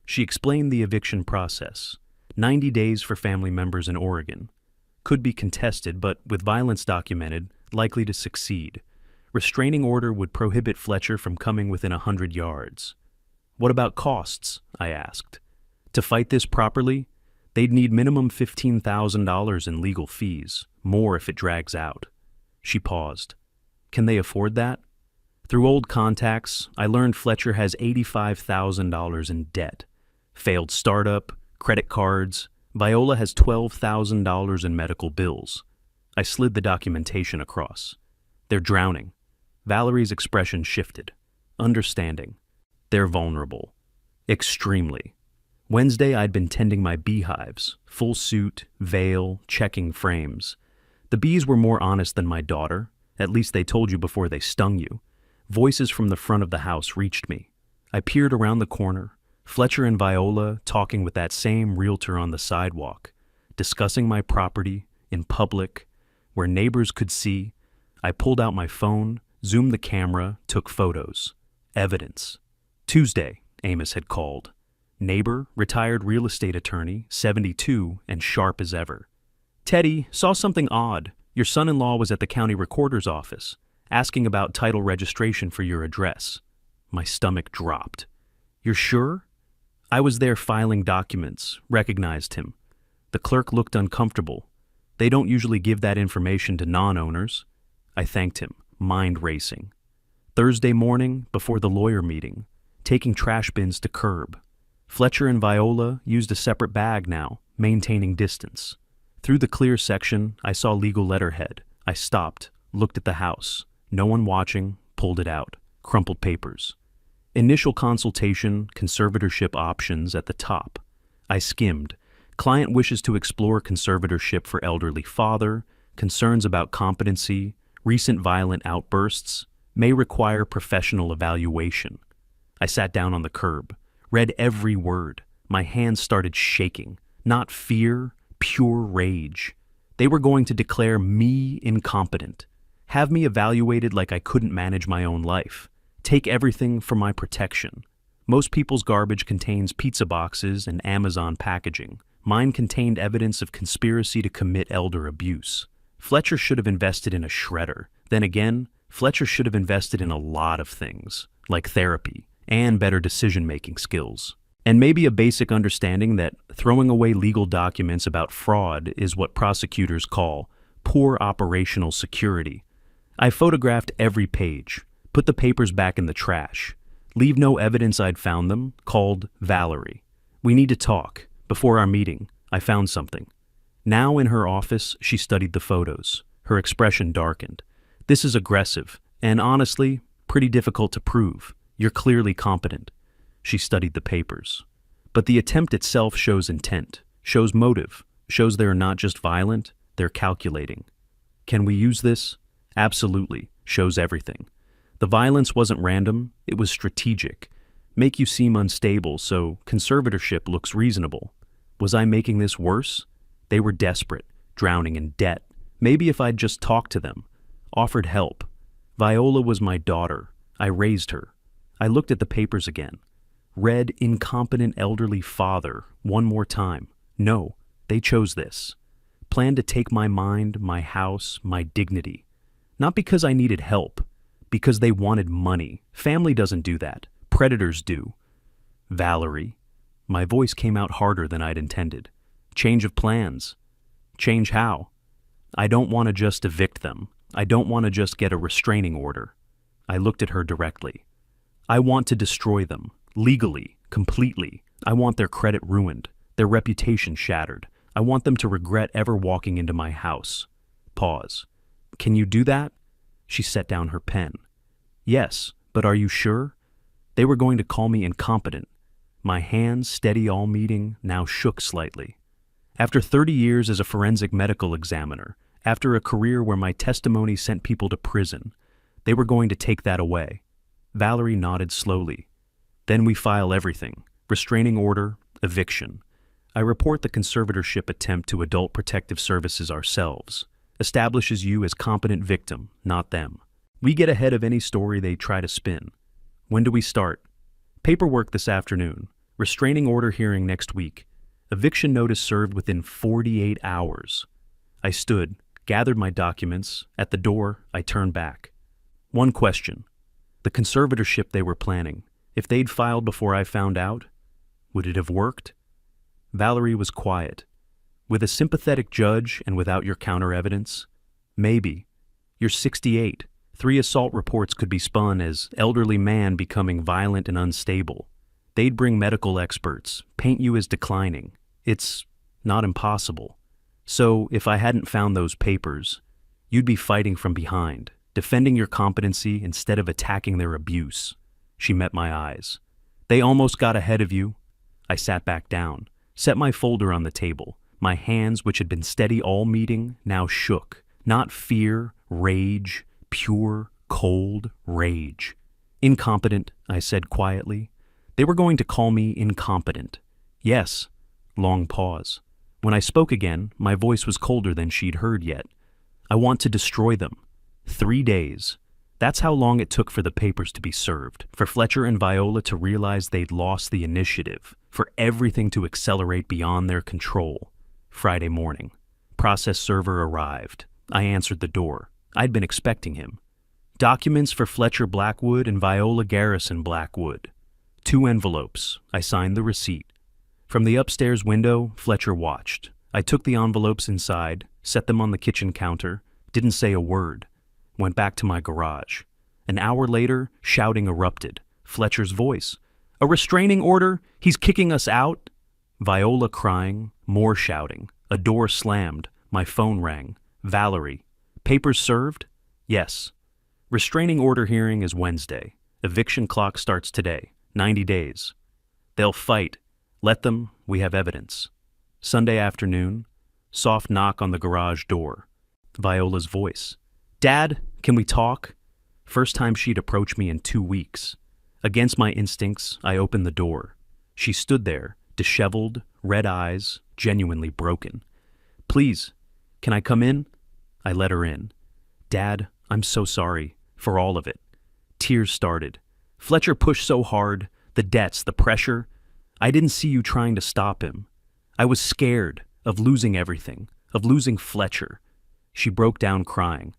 She explained the eviction process. 90 days for family members in Oregon. Could be contested, but with violence documented, likely to succeed. Restraining order would prohibit Fletcher from coming within 100 yards. What about costs? I asked. To fight this properly, they'd need minimum $15,000 in legal fees, more if it drags out. She paused. Can they afford that? Through old contacts, I learned Fletcher has $85,000 in debt. Failed startup, credit cards. Viola has $12,000 in medical bills. I slid the documentation across. They're drowning. Valerie's expression shifted. Understanding. They're vulnerable. Extremely. Wednesday, I'd been tending my beehives, full suit, veil, checking frames. The bees were more honest than my daughter. At least they told you before they stung you. Voices from the front of the house reached me. I peered around the corner. Fletcher and Viola talking with that same realtor on the sidewalk, discussing my property in public, where neighbors could see. I pulled out my phone, zoomed the camera, took photos. Evidence. Tuesday, Amos had called. Neighbor, retired real estate attorney, 72, and sharp as ever. Teddy, saw something odd. Your son-in-law was at the county recorder's office, asking about title registration for your address. My stomach dropped. You're sure? I was there filing documents, recognized him. The clerk looked uncomfortable. They don't usually give that information to non-owners. I thanked him, mind racing. Thursday morning, before the lawyer meeting, taking trash bins to curb. Fletcher and Viola used a separate bag now, maintaining distance. Through the clear section, I saw legal letterhead. I stopped, looked at the house. No one watching, pulled it out. Crumpled papers. Initial consultation, conservatorship options at the top. I skimmed. Client wishes to explore conservatorship for elderly father, concerns about competency, recent violent outbursts, may require professional evaluation. I sat down on the curb, read every word. My hands started shaking. Not fear, pure rage. They were going to declare me incompetent, have me evaluated like I couldn't manage my own life, take everything for my protection. Most people's garbage contains pizza boxes and Amazon packaging. Mine contained evidence of conspiracy to commit elder abuse. Fletcher should have invested in a shredder. Then again, Fletcher should have invested in a lot of things, like therapy and better decision-making skills. And maybe a basic understanding that throwing away legal documents about fraud is what prosecutors call poor operational security. I photographed every page, put the papers back in the trash, leave no evidence I'd found them, called Valerie. We need to talk. Before our meeting, I found something. Now in her office, she studied the photos. Her expression darkened. This is aggressive, and honestly, pretty difficult to prove. You're clearly competent. She studied the papers. But the attempt itself shows intent, shows motive, shows they're not just violent, they're calculating. Can we use this? Absolutely. Shows everything. The violence wasn't random, it was strategic. Make you seem unstable, so conservatorship looks reasonable. Was I making this worse? They were desperate, drowning in debt. Maybe if I'd just talked to them, offered help. Viola was my daughter. I raised her. I looked at the papers again. Read incompetent elderly father one more time. No, they chose this. Planned to take my mind, my house, my dignity. Not because I needed help, because they wanted money. Family doesn't do that. Predators do. Valerie. My voice came out harder than I'd intended. Change of plans. Change how? I don't want to just evict them. I don't want to just get a restraining order. I looked at her directly. I want to destroy them. Legally. Completely. I want their credit ruined. Their reputation shattered. I want them to regret ever walking into my house. Pause. Can you do that? She set down her pen. Yes, but are you sure? They were going to call me incompetent. My hands, steady all meeting, now shook slightly. After 30 years as a forensic medical examiner, after a career where my testimony sent people to prison, they were going to take that away. Valerie nodded slowly. Then we file everything. Restraining order, eviction. I report the conservatorship attempt to Adult Protective Services ourselves. Establishes you as competent victim, not them. We get ahead of any story they try to spin. When do we start? Paperwork this afternoon. Restraining order hearing next week. Eviction notice served within 48 hours. I stood, gathered my documents. At the door, I turned back. One question. The conservatorship they were planning. If they'd filed before I found out, would it have worked? Valerie was quiet. With a sympathetic judge and without your counter-evidence? Maybe. You're 68. 3 assault reports could be spun as elderly man becoming violent and unstable. They'd bring medical experts, paint you as declining. It's not impossible. So if I hadn't found those papers, you'd be fighting from behind, defending your competency instead of attacking their abuse. She met my eyes. They almost got ahead of you. I sat back down, set my folder on the table. My hands, which had been steady all meeting, now shook. Not fear, rage, pure, cold rage. Incompetent, I said quietly. They were going to call me incompetent. Yes. Long pause. When I spoke again, my voice was colder than she'd heard yet. I want to destroy them. 3 days. That's how long it took for the papers to be served, for Fletcher and Viola to realize they'd lost the initiative, for everything to accelerate beyond their control. Friday morning. Process server arrived. I answered the door. I'd been expecting him. Documents for Fletcher Blackwood and Viola Garrison Blackwood. 2 envelopes. I signed the receipt. From the upstairs window, Fletcher watched. I took the envelopes inside, set them on the kitchen counter, didn't say a word. Went back to my garage. An hour later, shouting erupted. Fletcher's voice. A restraining order? He's kicking us out? Viola crying, more shouting. A door slammed. My phone rang. Valerie. Papers served? Yes. Restraining order hearing is Wednesday. Eviction clock starts today. 90 days. They'll fight. Let them. We have evidence. Sunday afternoon. Soft knock on the garage door. Viola's voice. Dad, can we talk? First time she'd approached me in 2 weeks. Against my instincts, I opened the door. She stood there, disheveled, red eyes, genuinely broken. Please, can I come in? I let her in. Dad, I'm so sorry for all of it. Tears started. Fletcher pushed so hard, the debts, the pressure. I didn't see you trying to stop him. I was scared of losing everything, of losing Fletcher. She broke down crying.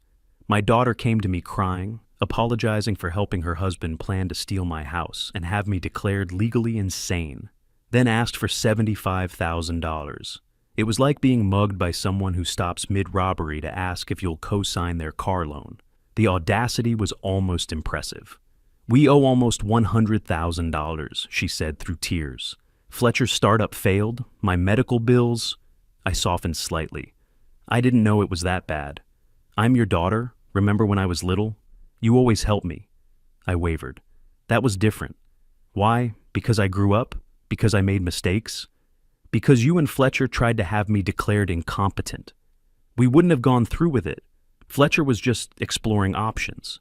My daughter came to me crying, apologizing for helping her husband plan to steal my house and have me declared legally insane. then asked for $75,000. It was like being mugged by someone who stops mid-robbery to ask if you'll co-sign their car loan. The audacity was almost impressive. "We owe almost $100,000, she said through tears. "Fletcher's startup failed, my medical bills." I softened slightly. "I didn't know it was that bad. I'm your daughter, remember when I was little? You always helped me." I wavered. "That was different. Why? Because I grew up? Because I made mistakes? Because you and Fletcher tried to have me declared incompetent. We wouldn't have gone through with it. Fletcher was just exploring options.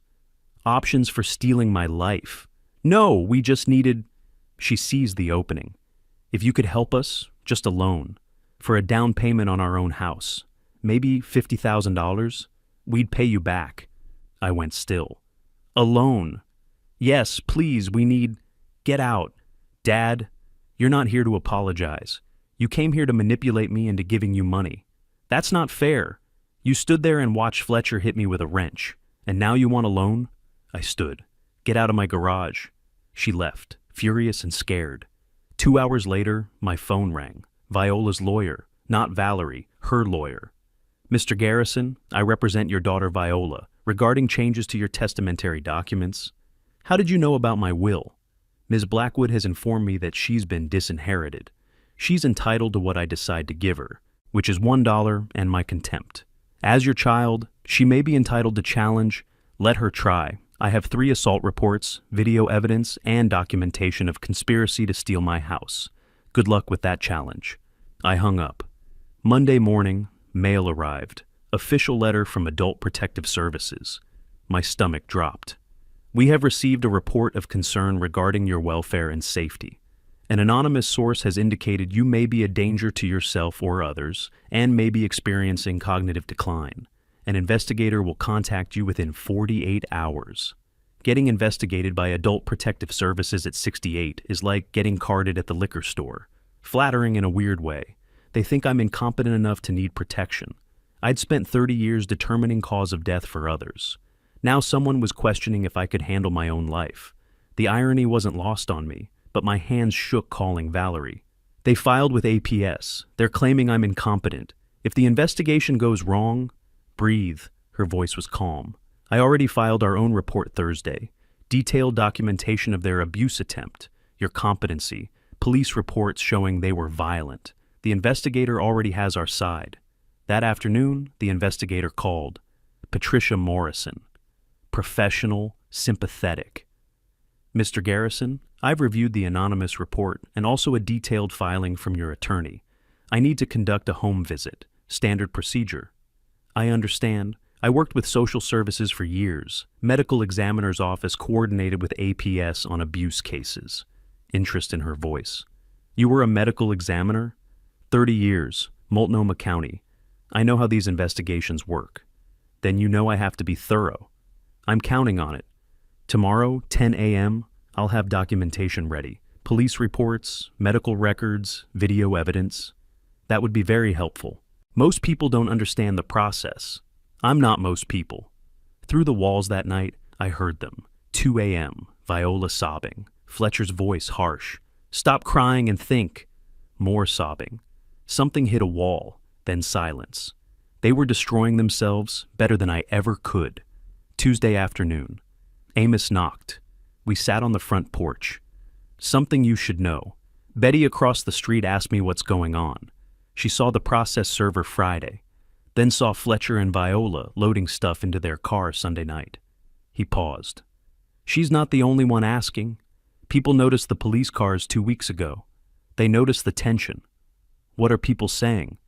Options for stealing my life. No, we just needed—" She seized the opening. "If you could help us, just a loan, for a down payment on our own house, maybe $50,000, we'd pay you back." I went still. "A loan? Yes, please, we need—" "Get out. Dad, you're not here to apologize. You came here to manipulate me into giving you money. That's not fair. You stood there and watched Fletcher hit me with a wrench, and now you want a loan?" I stood. "Get out of my garage." She left, furious and scared. 2 hours later, my phone rang. Viola's lawyer, not Valerie, her lawyer. "Mr. Garrison, I represent your daughter Viola, regarding changes to your testamentary documents. How did you know about my will? Ms. Blackwood has informed me that she's been disinherited. She's entitled to what I decide to give her, which is $1 and my contempt. As your child, she may be entitled to challenge. Let her try. I have 3 assault reports, video evidence, and documentation of conspiracy to steal my house. Good luck with that challenge." I hung up. Monday morning, mail arrived. Official letter from Adult Protective Services. My stomach dropped. "We have received a report of concern regarding your welfare and safety. An anonymous source has indicated you may be a danger to yourself or others and may be experiencing cognitive decline. An investigator will contact you within 48 hours. Getting investigated by Adult Protective Services at 68 is like getting carded at the liquor store. Flattering in a weird way. They think I'm incompetent enough to need protection. I'd spent 30 years determining cause of death for others. Now someone was questioning if I could handle my own life. The irony wasn't lost on me, but my hands shook calling Valerie. They filed with APS. They're claiming I'm incompetent. If the investigation goes wrong, breathe." Her voice was calm. "I already filed our own report Thursday. Detailed documentation of their abuse attempt, your competency, police reports showing they were violent. The investigator already has our side." That afternoon, the investigator called. Patricia Morrison. Professional, sympathetic. "Mr. Garrison, I've reviewed the anonymous report and also a detailed filing from your attorney. I need to conduct a home visit. Standard procedure." "I understand. I worked with social services for years. Medical examiner's office coordinated with APS on abuse cases." Interest in her voice. "You were a medical examiner?" 30 years, Multnomah County. I know how these investigations work." "Then you know I have to be thorough." "I'm counting on it. Tomorrow, 10 a.m., I'll have documentation ready. Police reports, medical records, video evidence. That would be very helpful. Most people don't understand the process. I'm not most people." Through the walls that night, I heard them. 2 a.m., Viola sobbing. Fletcher's voice harsh. "Stop crying and think." More sobbing. Something hit a wall, then silence. They were destroying themselves better than I ever could. Tuesday afternoon. Amos knocked. We sat on the front porch. "Something you should know. Betty across the street asked me what's going on. She saw the process server Friday, then saw Fletcher and Viola loading stuff into their car Sunday night." He paused. "She's not the only one asking. People noticed the police cars 2 weeks ago. They noticed the tension. What are people saying?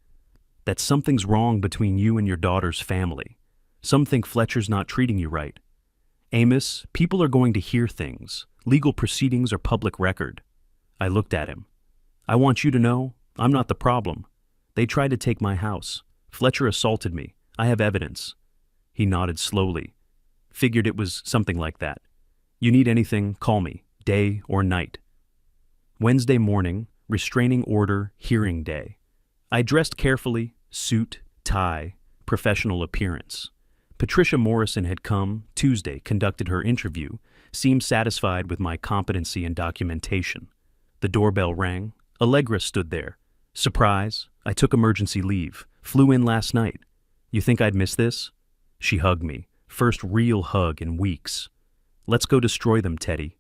That something's wrong between you and your daughter's family. Some think Fletcher's not treating you right. Amos, people are going to hear things. Legal proceedings are public record." I looked at him. "I want you to know, I'm not the problem. They tried to take my house. Fletcher assaulted me. I have evidence." He nodded slowly. "Figured it was something like that. You need anything, call me, day or night." Wednesday morning, restraining order, hearing day. I dressed carefully, suit, tie, professional appearance. Patricia Morrison had come, Tuesday, conducted her interview, seemed satisfied with my competency and documentation. The doorbell rang. Allegra stood there. Surprise, I took emergency leave. Flew in last night. You think I'd miss this? She hugged me. First real hug in weeks. Let's go destroy them, Teddy.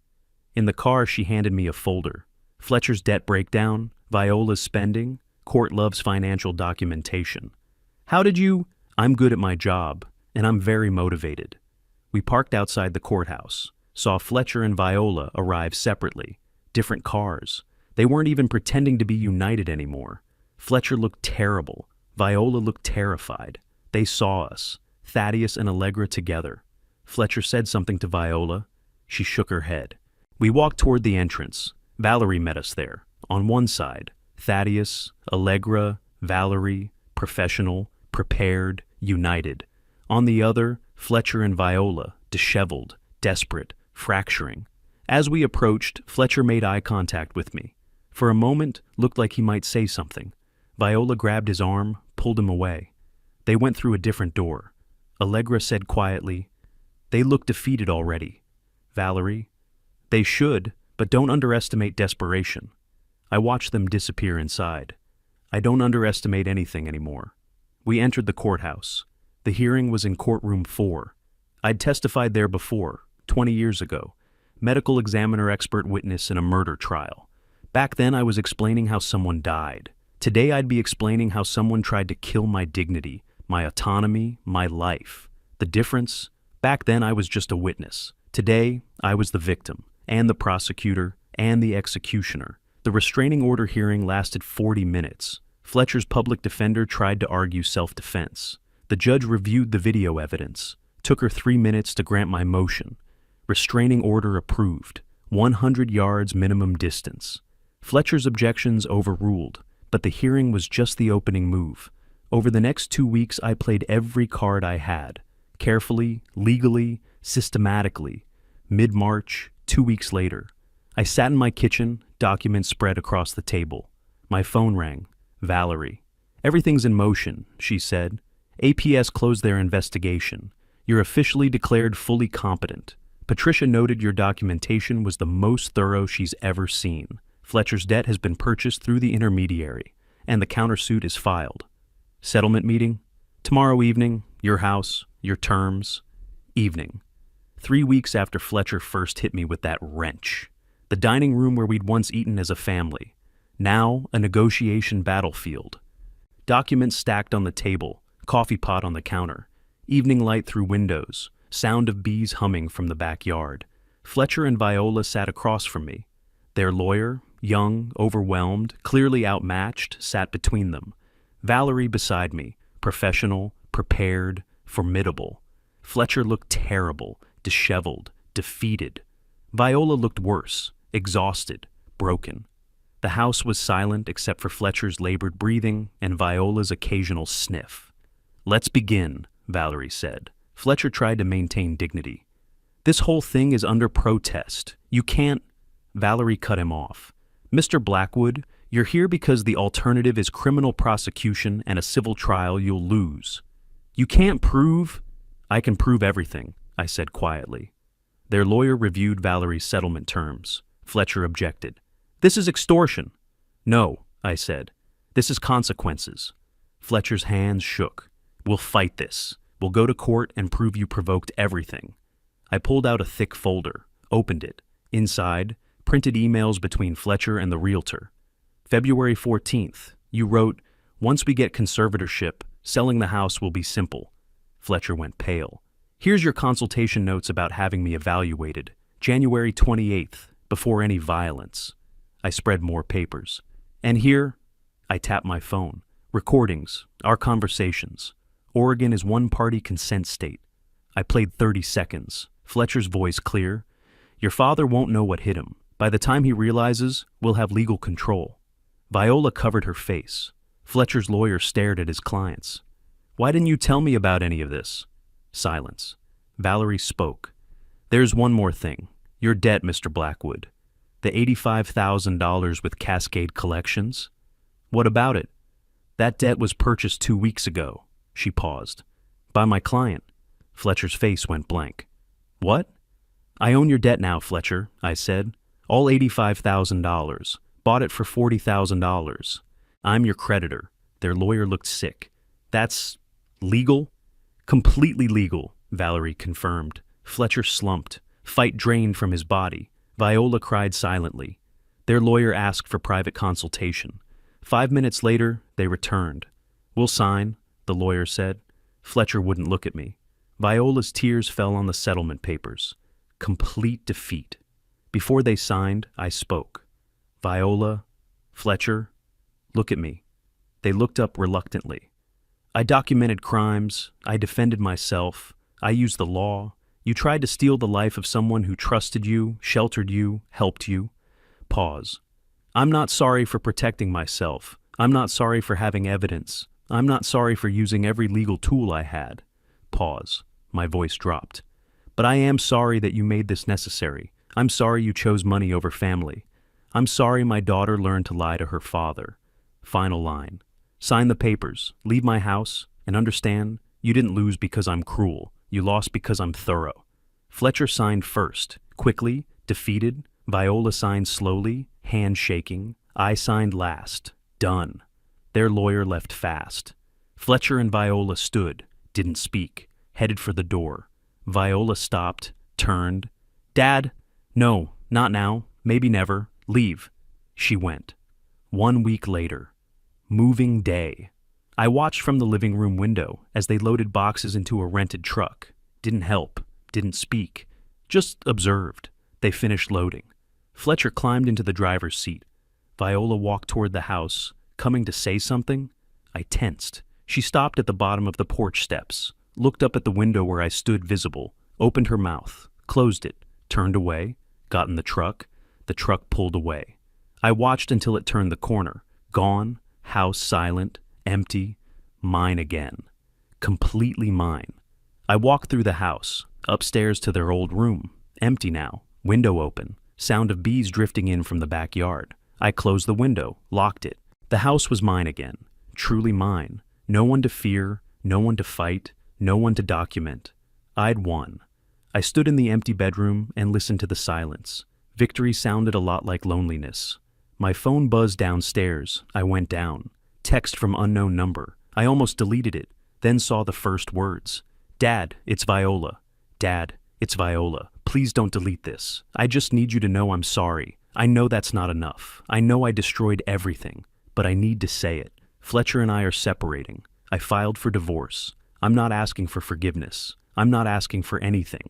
In the car, she handed me a folder. Fletcher's debt breakdown, Viola's spending, Court Love's financial documentation. How did you? I'm good at my job, and I'm very motivated. We parked outside the courthouse, saw Fletcher and Viola arrive separately, different cars. They weren't even pretending to be united anymore. Fletcher looked terrible. Viola looked terrified. They saw us, Thaddeus and Allegra together. Fletcher said something to Viola. She shook her head. We walked toward the entrance. Valerie met us there. On one side, Thaddeus, Allegra, Valerie, professional, prepared, united. On the other, Fletcher and Viola, disheveled, desperate, fracturing. As we approached, Fletcher made eye contact with me. For a moment, looked like he might say something. Viola grabbed his arm, pulled him away. They went through a different door. Allegra said quietly, "They look defeated already." Valerie, "They should, but don't underestimate desperation." I watched them disappear inside. I don't underestimate anything anymore. We entered the courthouse. The hearing was in courtroom 4. I'd testified there before, 20 years ago. Medical examiner expert witness in a murder trial. Back then I was explaining how someone died. Today I'd be explaining how someone tried to kill my dignity, my autonomy, my life. The difference? Back then I was just a witness. Today I was the victim, and the prosecutor, and the executioner. The restraining order hearing lasted 40 minutes. Fletcher's public defender tried to argue self-defense. The judge reviewed the video evidence. Took her 3 minutes to grant my motion. Restraining order approved. 100 yards minimum distance. Fletcher's objections overruled, but the hearing was just the opening move. Over the next 2 weeks, I played every card I had. Carefully, legally, systematically. Mid-March, 2 weeks later. I sat in my kitchen, documents spread across the table. My phone rang. Valerie. "Everything's in motion," she said. "APS closed their investigation. You're officially declared fully competent. Patricia noted your documentation was the most thorough she's ever seen. Fletcher's debt has been purchased through the intermediary, and the countersuit is filed. Settlement meeting? Tomorrow evening, your house, your terms. Evening. 3 weeks after Fletcher first hit me with that wrench. The dining room where we'd once eaten as a family. Now, a negotiation battlefield. Documents stacked on the table, coffee pot on the counter, evening light through windows, sound of bees humming from the backyard. Fletcher and Viola sat across from me. Their lawyer, young, overwhelmed, clearly outmatched, sat between them. Valerie beside me, professional, prepared, formidable. Fletcher looked terrible, disheveled, defeated. Viola looked worse, exhausted, broken. The house was silent except for Fletcher's labored breathing and Viola's occasional sniff. "Let's begin," Valerie said. Fletcher tried to maintain dignity. "This whole thing is under protest. You can't—" Valerie cut him off. "Mr. Blackwood, you're here because the alternative is criminal prosecution and a civil trial you'll lose. You can't prove—" "I can prove everything," I said quietly. Their lawyer reviewed Valerie's settlement terms. Fletcher objected. "This is extortion." "No," I said. "This is consequences." Fletcher's hands shook. "We'll fight this. We'll go to court and prove you provoked everything." I pulled out a thick folder, opened it. Inside, printed emails between Fletcher and the realtor. February 14th, you wrote, "Once we get conservatorship, selling the house will be simple." Fletcher went pale. "Here's your consultation notes about having me evaluated. January 28th, before any violence." I spread more papers. "And here," I tapped my phone. "Recordings, our conversations. Oregon is one-party consent state." I played 30 seconds. Fletcher's voice clear. "Your father won't know what hit him. By the time he realizes, we'll have legal control." Viola covered her face. Fletcher's lawyer stared at his clients. "Why didn't you tell me about any of this?" Silence. Valerie spoke. "There's one more thing. Your debt, Mr. Blackwood. The $85,000 with Cascade Collections. What about it?" "That debt was purchased 2 weeks ago." She paused. "By my client." Fletcher's face went blank. "What?" "I own your debt now, Fletcher," I said. "All $85,000. Bought it for $40,000. I'm your creditor. Their lawyer looked sick. That's legal? Completely legal, Valerie confirmed. Fletcher slumped. Fight drained from his body. Viola cried silently. Their lawyer asked for private consultation. 5 minutes later, they returned. We'll sign, the lawyer said. Fletcher wouldn't look at me. Viola's tears fell on the settlement papers. Complete defeat. Before they signed, I spoke. Viola, Fletcher, look at me. They looked up reluctantly. I documented crimes. I defended myself. I used the law. You tried to steal the life of someone who trusted you, sheltered you, helped you. Pause. I'm not sorry for protecting myself. I'm not sorry for having evidence. I'm not sorry for using every legal tool I had. Pause. My voice dropped. But I am sorry that you made this necessary. I'm sorry you chose money over family. I'm sorry my daughter learned to lie to her father. Final line. Sign the papers, leave my house, and understand you didn't lose because I'm cruel. You lost because I'm thorough. Fletcher signed first, quickly, defeated. Viola signed slowly, hand shaking. I signed last. Done. Their lawyer left fast. Fletcher and Viola stood, didn't speak, headed for the door. Viola stopped, turned. Dad? No, not now. Maybe never. Leave. She went. 1 week later. Moving day. I watched from the living room window as they loaded boxes into a rented truck. Didn't help. Didn't speak. Just observed. They finished loading. Fletcher climbed into the driver's seat. Viola walked toward the house, coming to say something. I tensed. She stopped at the bottom of the porch steps, looked up at the window where I stood visible, opened her mouth, closed it, turned away, got in the truck. The truck pulled away. I watched until it turned the corner. Gone, house silent, empty, mine again. Completely mine. I walked through the house, upstairs to their old room, empty now, window open, sound of bees drifting in from the backyard. I closed the window, locked it. The house was mine again, truly mine. No one to fear, no one to fight, no one to document. I'd won. I stood in the empty bedroom and listened to the silence. Victory sounded a lot like loneliness. My phone buzzed downstairs. I went down. Text from unknown number. I almost deleted it, then saw the first words. Dad, it's Viola. Dad, it's Viola. Please don't delete this. I just need you to know I'm sorry. I know that's not enough. I know I destroyed everything, but I need to say it. Fletcher and I are separating. I filed for divorce. I'm not asking for forgiveness. I'm not asking for anything.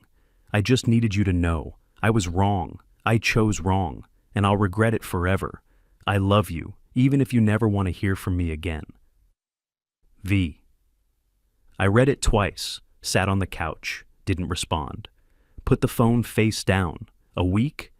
I just needed you to know. I was wrong. I chose wrong, and I'll regret it forever. I love you, even if you never want to hear from me again. V. I read it twice, sat on the couch, didn't respond. Put the phone face down. A week?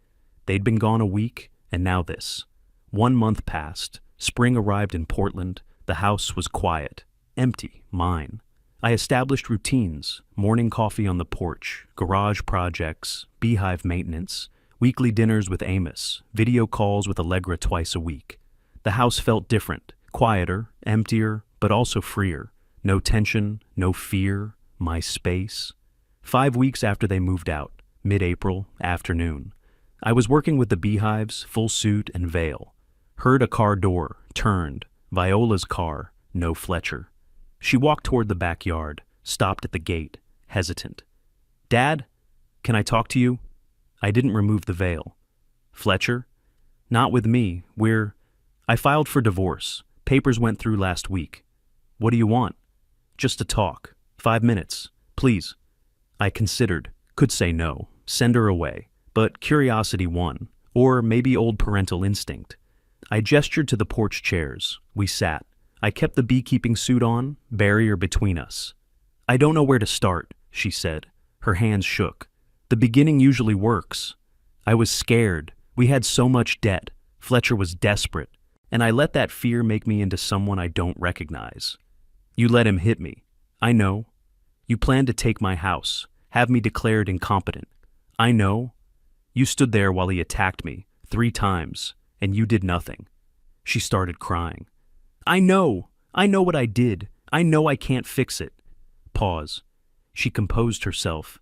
They'd been gone a week, and now this. 1 month passed. Spring arrived in Portland. The house was quiet, empty, mine. I established routines, morning coffee on the porch, garage projects, beehive maintenance, weekly dinners with Amos, video calls with Allegra twice a week. The house felt different, quieter, emptier, but also freer. No tension, no fear, my space. 5 weeks after they moved out, mid-April, afternoon. I was working with the beehives, full suit and veil. Heard a car door, turned. Viola's car, no Fletcher. She walked toward the backyard, stopped at the gate, hesitant. Dad, can I talk to you? I didn't remove the veil. Fletcher? Not with me. I filed for divorce. Papers went through last week. What do you want? Just to talk. 5 minutes. Please. I considered. Could say no. Send her away. But curiosity won. Or maybe old parental instinct. I gestured to the porch chairs. We sat. I kept the beekeeping suit on, barrier between us. I don't know where to start, she said. Her hands shook. The beginning usually works. I was scared. We had so much debt. Fletcher was desperate. And I let that fear make me into someone I don't recognize. You let him hit me. I know. You planned to take my house, have me declared incompetent. I know. You stood there while he attacked me 3 times, and you did nothing. She started crying. I know what I did. I know I can't fix it. Pause. She composed herself.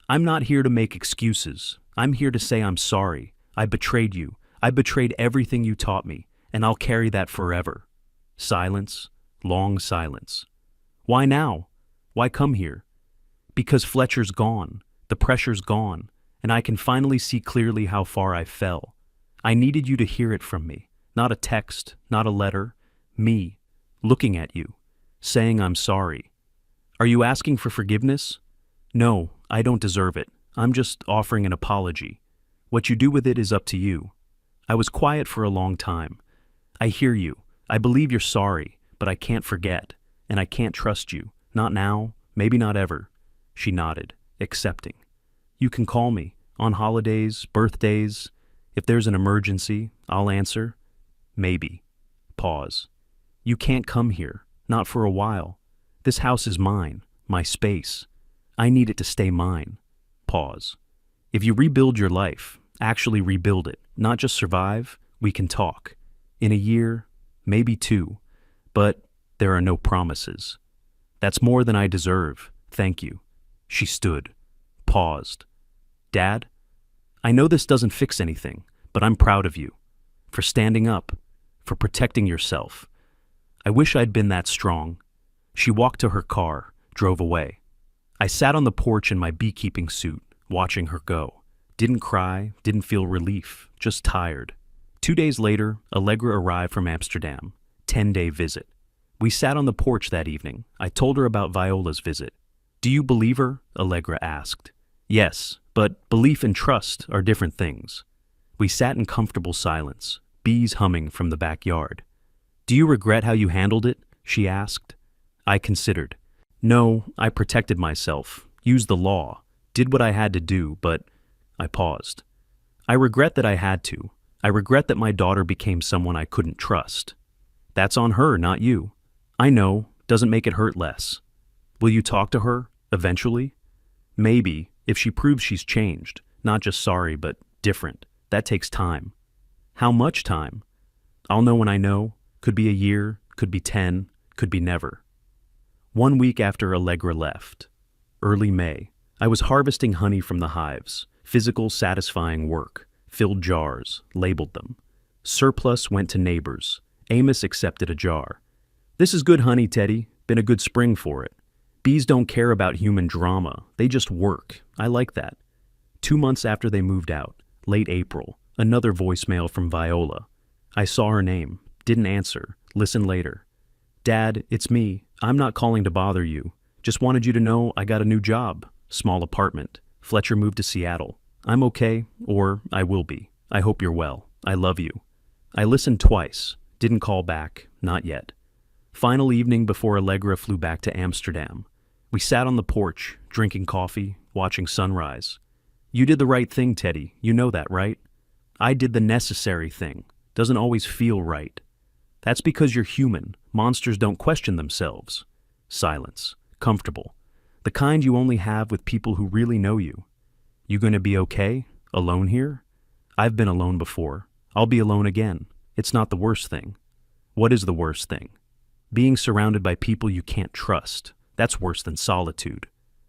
I'm not here to make excuses. I'm here to say I'm sorry. I betrayed you. I betrayed everything you taught me, and I'll carry that forever. Silence, long silence. Why now? Why come here? Because Fletcher's gone, the pressure's gone, and I can finally see clearly how far I fell. I needed you to hear it from me, not a text, not a letter, me, looking at you, saying I'm sorry. Are you asking for forgiveness? No, I don't deserve it. I'm just offering an apology. What you do with it is up to you. I was quiet for a long time. I hear you. I believe you're sorry, but I can't forget, and I can't trust you. Not now, maybe not ever. She nodded, accepting. You can call me, on holidays, birthdays. If there's an emergency, I'll answer. Maybe. Pause. You can't come here, not for a while. This house is mine, my space. I need it to stay mine. Pause. If you rebuild your life, actually rebuild it, not just survive, we can talk. In a year, maybe 2, but there are no promises. That's more than I deserve, thank you. She stood, paused. Dad, I know this doesn't fix anything, but I'm proud of you. For standing up, for protecting yourself. I wish I'd been that strong. She walked to her car, drove away. I sat on the porch in my beekeeping suit, watching her go. Didn't cry, didn't feel relief, just tired. 2 days later, Allegra arrived from Amsterdam. 10-day visit. We sat on the porch that evening. I told her about Viola's visit. Do you believe her? Allegra asked. Yes, but belief and trust are different things. We sat in comfortable silence, bees humming from the backyard. Do you regret how you handled it? She asked. I considered. No, I protected myself, used the law, did what I had to do, but I paused. I regret that I had to. I regret that my daughter became someone I couldn't trust. That's on her, not you. I know, doesn't make it hurt less. Will you talk to her, eventually? Maybe, if she proves she's changed, not just sorry, but different. That takes time. How much time? I'll know when I know. Could be a year, could be 10, could be never. 1 week after Allegra left, early May, I was harvesting honey from the hives, physical satisfying work, filled jars, labeled them. Surplus went to neighbors. Amos accepted a jar. This is good honey, Teddy. Been a good spring for it. Bees don't care about human drama. They just work. I like that. 2 months after they moved out, late April, another voicemail from Viola. I saw her name. Didn't answer. Listen later. Dad, it's me. I'm not calling to bother you. Just wanted you to know I got a new job. Small apartment. Fletcher moved to Seattle. I'm okay, or I will be. I hope you're well. I love you. I listened twice. Didn't call back. Not yet. Final evening before Allegra flew back to Amsterdam. We sat on the porch, drinking coffee, watching sunrise. You did the right thing, Teddy. You know that, right? I did the necessary thing. Doesn't always feel right. That's because you're human. Monsters don't question themselves. Silence. Comfortable. The kind you only have with people who really know you. You gonna be okay? Alone here? I've been alone before. I'll be alone again. It's not the worst thing. What is the worst thing? Being surrounded by people you can't trust. That's worse than solitude.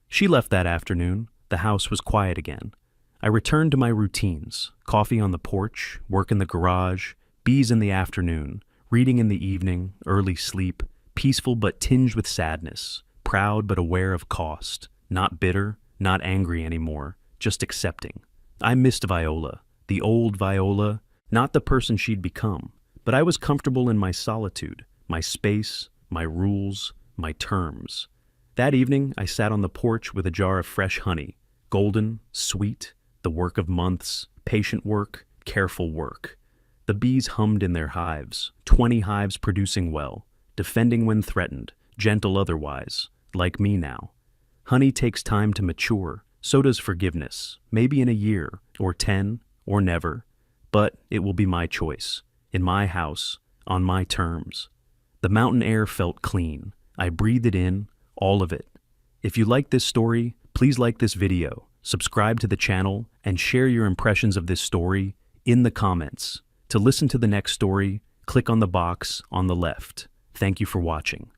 She left that afternoon. The house was quiet again. I returned to my routines. Coffee on the porch, work in the garage, bees in the afternoon, reading in the evening, early sleep, peaceful but tinged with sadness, proud but aware of cost, not bitter, not angry anymore, just accepting. I missed Viola, the old Viola, not the person she'd become, but I was comfortable in my solitude, my space, my rules, my terms. That evening, I sat on the porch with a jar of fresh honey, golden, sweet, the work of months, patient work, careful work. The bees hummed in their hives, 20 hives producing well, defending when threatened, gentle otherwise, like me now. Honey takes time to mature, so does forgiveness, maybe in a year, or 10, or never, but it will be my choice, in my house, on my terms. The mountain air felt clean. I breathed it in, all of it. If you like this story, please like this video, subscribe to the channel, and share your impressions of this story in the comments. To listen to the next story, click on the box on the left. Thank you for watching.